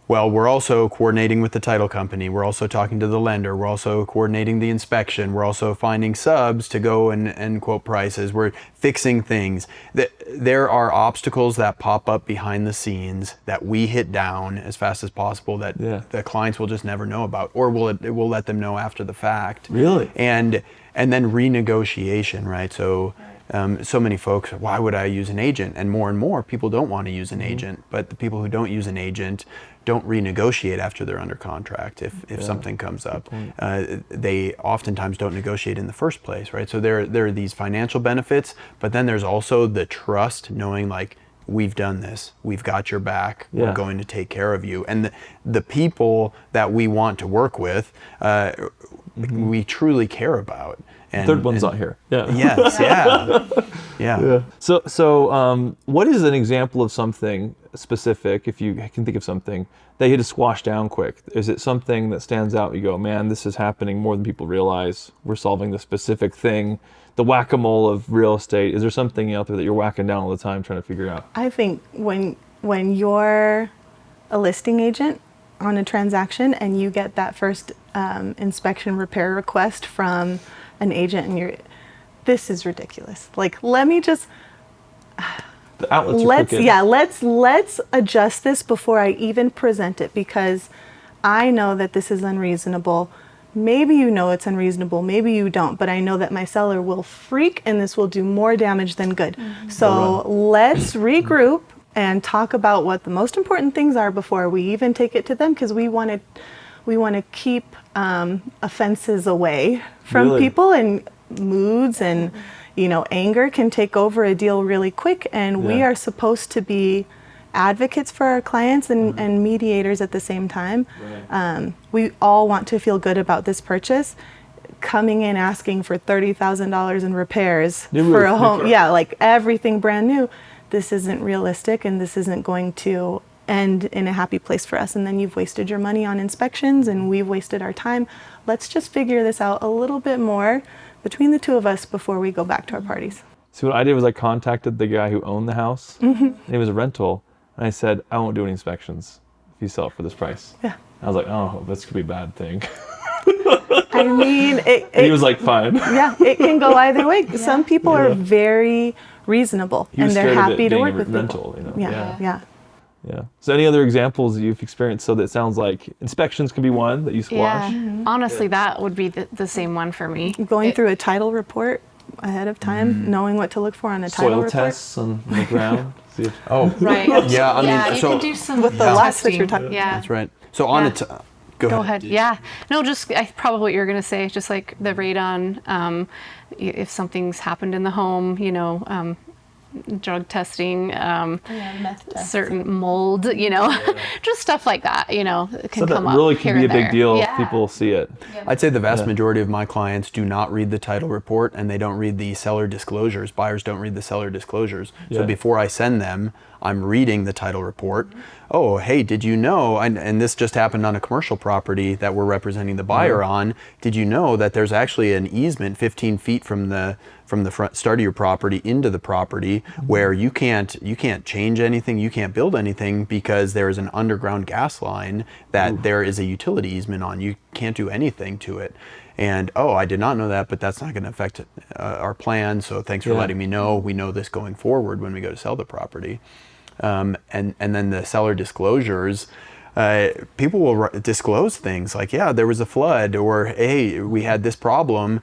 Well, we're also coordinating with the title company, we're also talking to the lender, we're also coordinating the inspection, we're also finding subs to go and quote prices, we're fixing things. There are obstacles that pop up behind the scenes that we hit down as fast as possible that the clients will just never know about, or we'll let them know after the fact. Really? And then renegotiation, right? So so many folks, why would I use an agent? And more people don't want to use an agent, but the people who don't use an agent don't renegotiate after they're under contract if something comes up. They oftentimes don't negotiate in the first place, right? So there are these financial benefits, but then there's also the trust, knowing like, we've done this, we've got your back, we're going to take care of you. And the people that we want to work with, we truly care about. And, Third one's not here. Yeah. Yes, yeah. So what is an example of something specific, if you can think of something, that you had to squash down quick? Is it something that stands out, you go, man, this is happening more than people realize, we're solving this specific thing, the whack-a-mole of real estate? Is there something out there that you're whacking down all the time trying to figure out? I think when you're a listing agent on a transaction and you get that first inspection repair request from an agent, and this is ridiculous. Like, let me just, The outlets are crooked. Let's adjust this before I even present it, because I know that this is unreasonable. Maybe you know it's unreasonable, maybe you don't, but I know that my seller will freak and this will do more damage than good. So let's regroup and talk about what the most important things are before we even take it to them, because we want to keep offenses away from Really? people, and moods and anger can take over a deal really quick, and we Yeah. are supposed to be advocates for our clients and mediators at the same time. We all want to feel good about this purchase. Coming in asking for $30,000 in repairs for a home, like everything brand new, this isn't realistic, and this isn't going to end in a happy place for us. And then you've wasted your money on inspections, and we've wasted our time. Let's just figure this out a little bit more between the two of us before we go back to our parties. So what I did was I contacted the guy who owned the house. And it was a rental. And I said, I won't do any inspections if you sell it for this price. Yeah. I was like, oh, this could be a bad thing. I mean, And he was like, fine. yeah, it can go either way. Some people are very reasonable, He and was they're scared of it happy to being work a with rental, people. you know? Yeah. Yeah. So any other examples you've experienced? So that sounds like inspections can be one that you squash. Yeah. Honestly, that would be the same one for me. Going through a title report ahead of time, knowing what to look for on a title Soil report. tests on the ground. See if, Oh, Right. Yeah, I mean, you so can do some With the lots that you're testing. talking- Yeah. that's right. So on Yeah. it. Go ahead. Yeah. No, just probably what you're going to say, just like the radon, if something's happened in the home, drug testing, meth test. certain mold, just stuff like that, can so come that up really here can be a and big there. deal Yeah. if people see it. I'd say the vast majority of my clients do not read the title report, and they don't read the seller disclosures. Buyers don't read the seller disclosures. Yeah. So before I send them, I'm reading the title report. Oh, hey, did you know, and this just happened on a commercial property that we're representing the buyer on, did you know that there's actually an easement 15 feet from the front start of your property into the property where you can't change anything, you can't build anything because there is an underground gas line that there is a utility easement on. You can't do anything to it. And I did not know that, but that's not going to affect our plan. So thanks for letting me know. We know this going forward when we go to sell the property. And then the seller disclosures, people will disclose things like, yeah, there was a flood, or hey, we had this problem.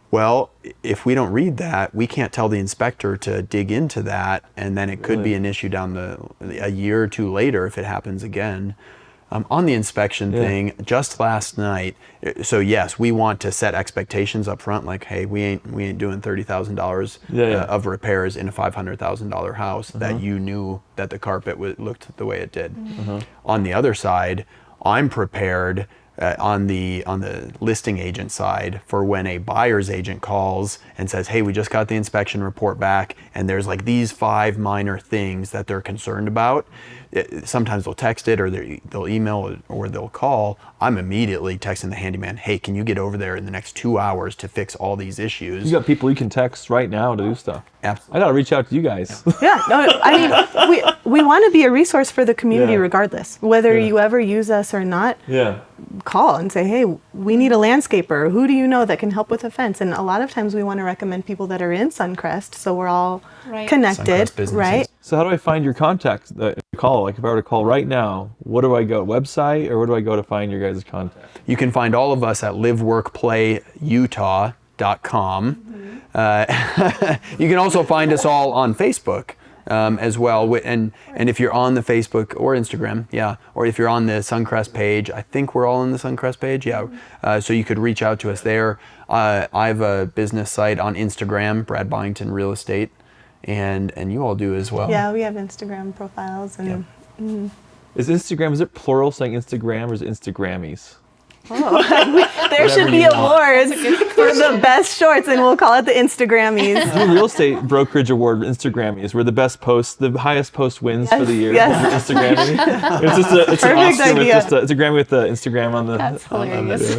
Well, if we don't read that, we can't tell the inspector to dig into that, and then it could be an issue down a year or two later if it happens again. On the inspection thing, just last night, so yes, we want to set expectations up front, like, hey, we ain't doing $30,000 of repairs in a $500,000 house that you knew that the carpet looked the way it did. On the other side, I'm prepared on the listing agent side for when a buyer's agent calls and says, hey, we just got the inspection report back and there's like these 5 minor things that they're concerned about. Sometimes they'll text it, or they'll email it, or they'll call. I'm immediately texting the handyman, hey, can you get over there in the next 2 hours to fix all these issues? You got people you can text right now to do stuff. Absolutely. I got to reach out to you guys. Yeah, no, I mean, we want to be a resource for the community Yeah. regardless. Whether you ever use us or not, Yeah. call and say, hey, we need a landscaper. Who do you know that can help with a fence? And a lot of times we want to recommend people that are in Suncrest, so we're all Right. connected, Suncrest businesses. right? So how do I find your contact? Call, like if I were to call right now, what do I go? Website, or where do I go to find your guys' contact? You can find all of us at liveworkplayutah.com. You can also find us all on Facebook as well. And if you're on the Facebook or Instagram, or if you're on the Suncrest page, I think we're all on the Suncrest page, so you could reach out to us there. I have a business site on Instagram, Brad Byington Real Estate, and you all do as well. Yeah, we have Instagram profiles and Is it plural saying Instagram, or is it Instagrammies? there should be awards for the best shorts, and we'll call it the Instagrammies. The real estate brokerage award, Instagrammies, where the best post, the highest post wins for the year. yes. Instagrammie. It's just it's an Perfect Oscar with idea. just it's a Grammy with the Instagram on the. That's on hilarious.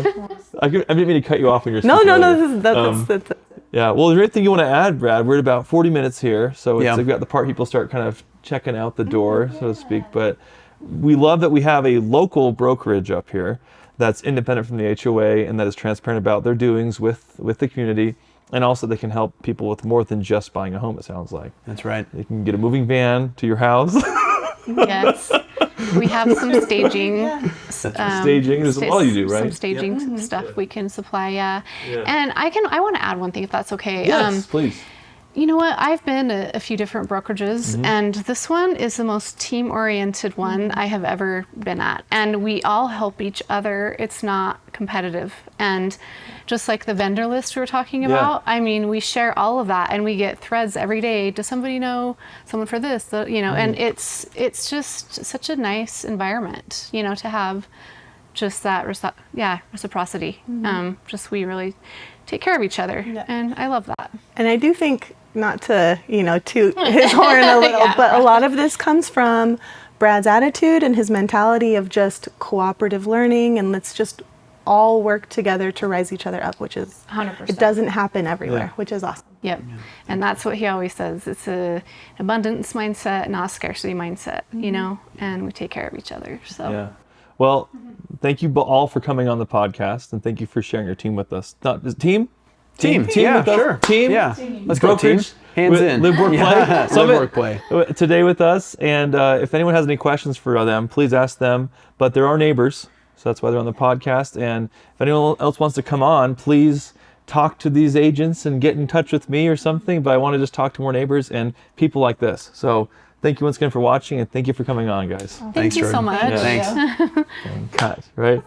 I didn't mean to cut you off when you're No, speaking no, earlier. that's Yeah, well, is there anything you want to add, Brad? We're at about 40 minutes here, so Yeah. we've got the part people start kind of checking out the door, so to speak. But we love that we have a local brokerage up here that's independent from the HOA and that is transparent about their doings with the community. And also they can help people with more than just buying a home, it sounds like. That's right. They can get a moving van to your house. Yes. We have some staging. Staging is all you do, right? Some staging stuff we can supply, yeah. Yeah. And I want to add one thing, if that's okay. Yes, please. You know what? I've been a few different brokerages, and this one is the most team-oriented one I have ever been at. And we all help each other. It's not competitive. And just like the vendor list we were talking about, I mean, we share all of that, and we get threads every day. Does somebody know someone for this? And it's just such a nice environment, to have just that reciprocity. Just we really take care of each other, and I love that. And I do think, not to, toot his horn a little, but a lot of this comes from Brad's attitude and his mentality of just cooperative learning, and let's just all work together to rise each other up, which is 100%. It doesn't happen everywhere, which is awesome. Yep. And that's what he always says. It's an abundance mindset, not a scarcity mindset, and we take care of each other. So. Yeah. Well, thank you all for coming on the podcast, and thank you for sharing your team with us. Team? Team. Team Yeah, with us? sure. Team? Yeah. Let's go, team. Brokerage. Hands in. Live, work, play. Yeah. Live, work, play. Today with us. And if anyone has any questions for them, please ask them. But they're our neighbors, so that's why they're on the podcast. And if anyone else wants to come on, please talk to these agents and get in touch with me or something. But I want to just talk to more neighbors and people like this. So thank you once again for watching, and thank you for coming on, guys. Thank you so Jordan. much. Thanks. Cut, right?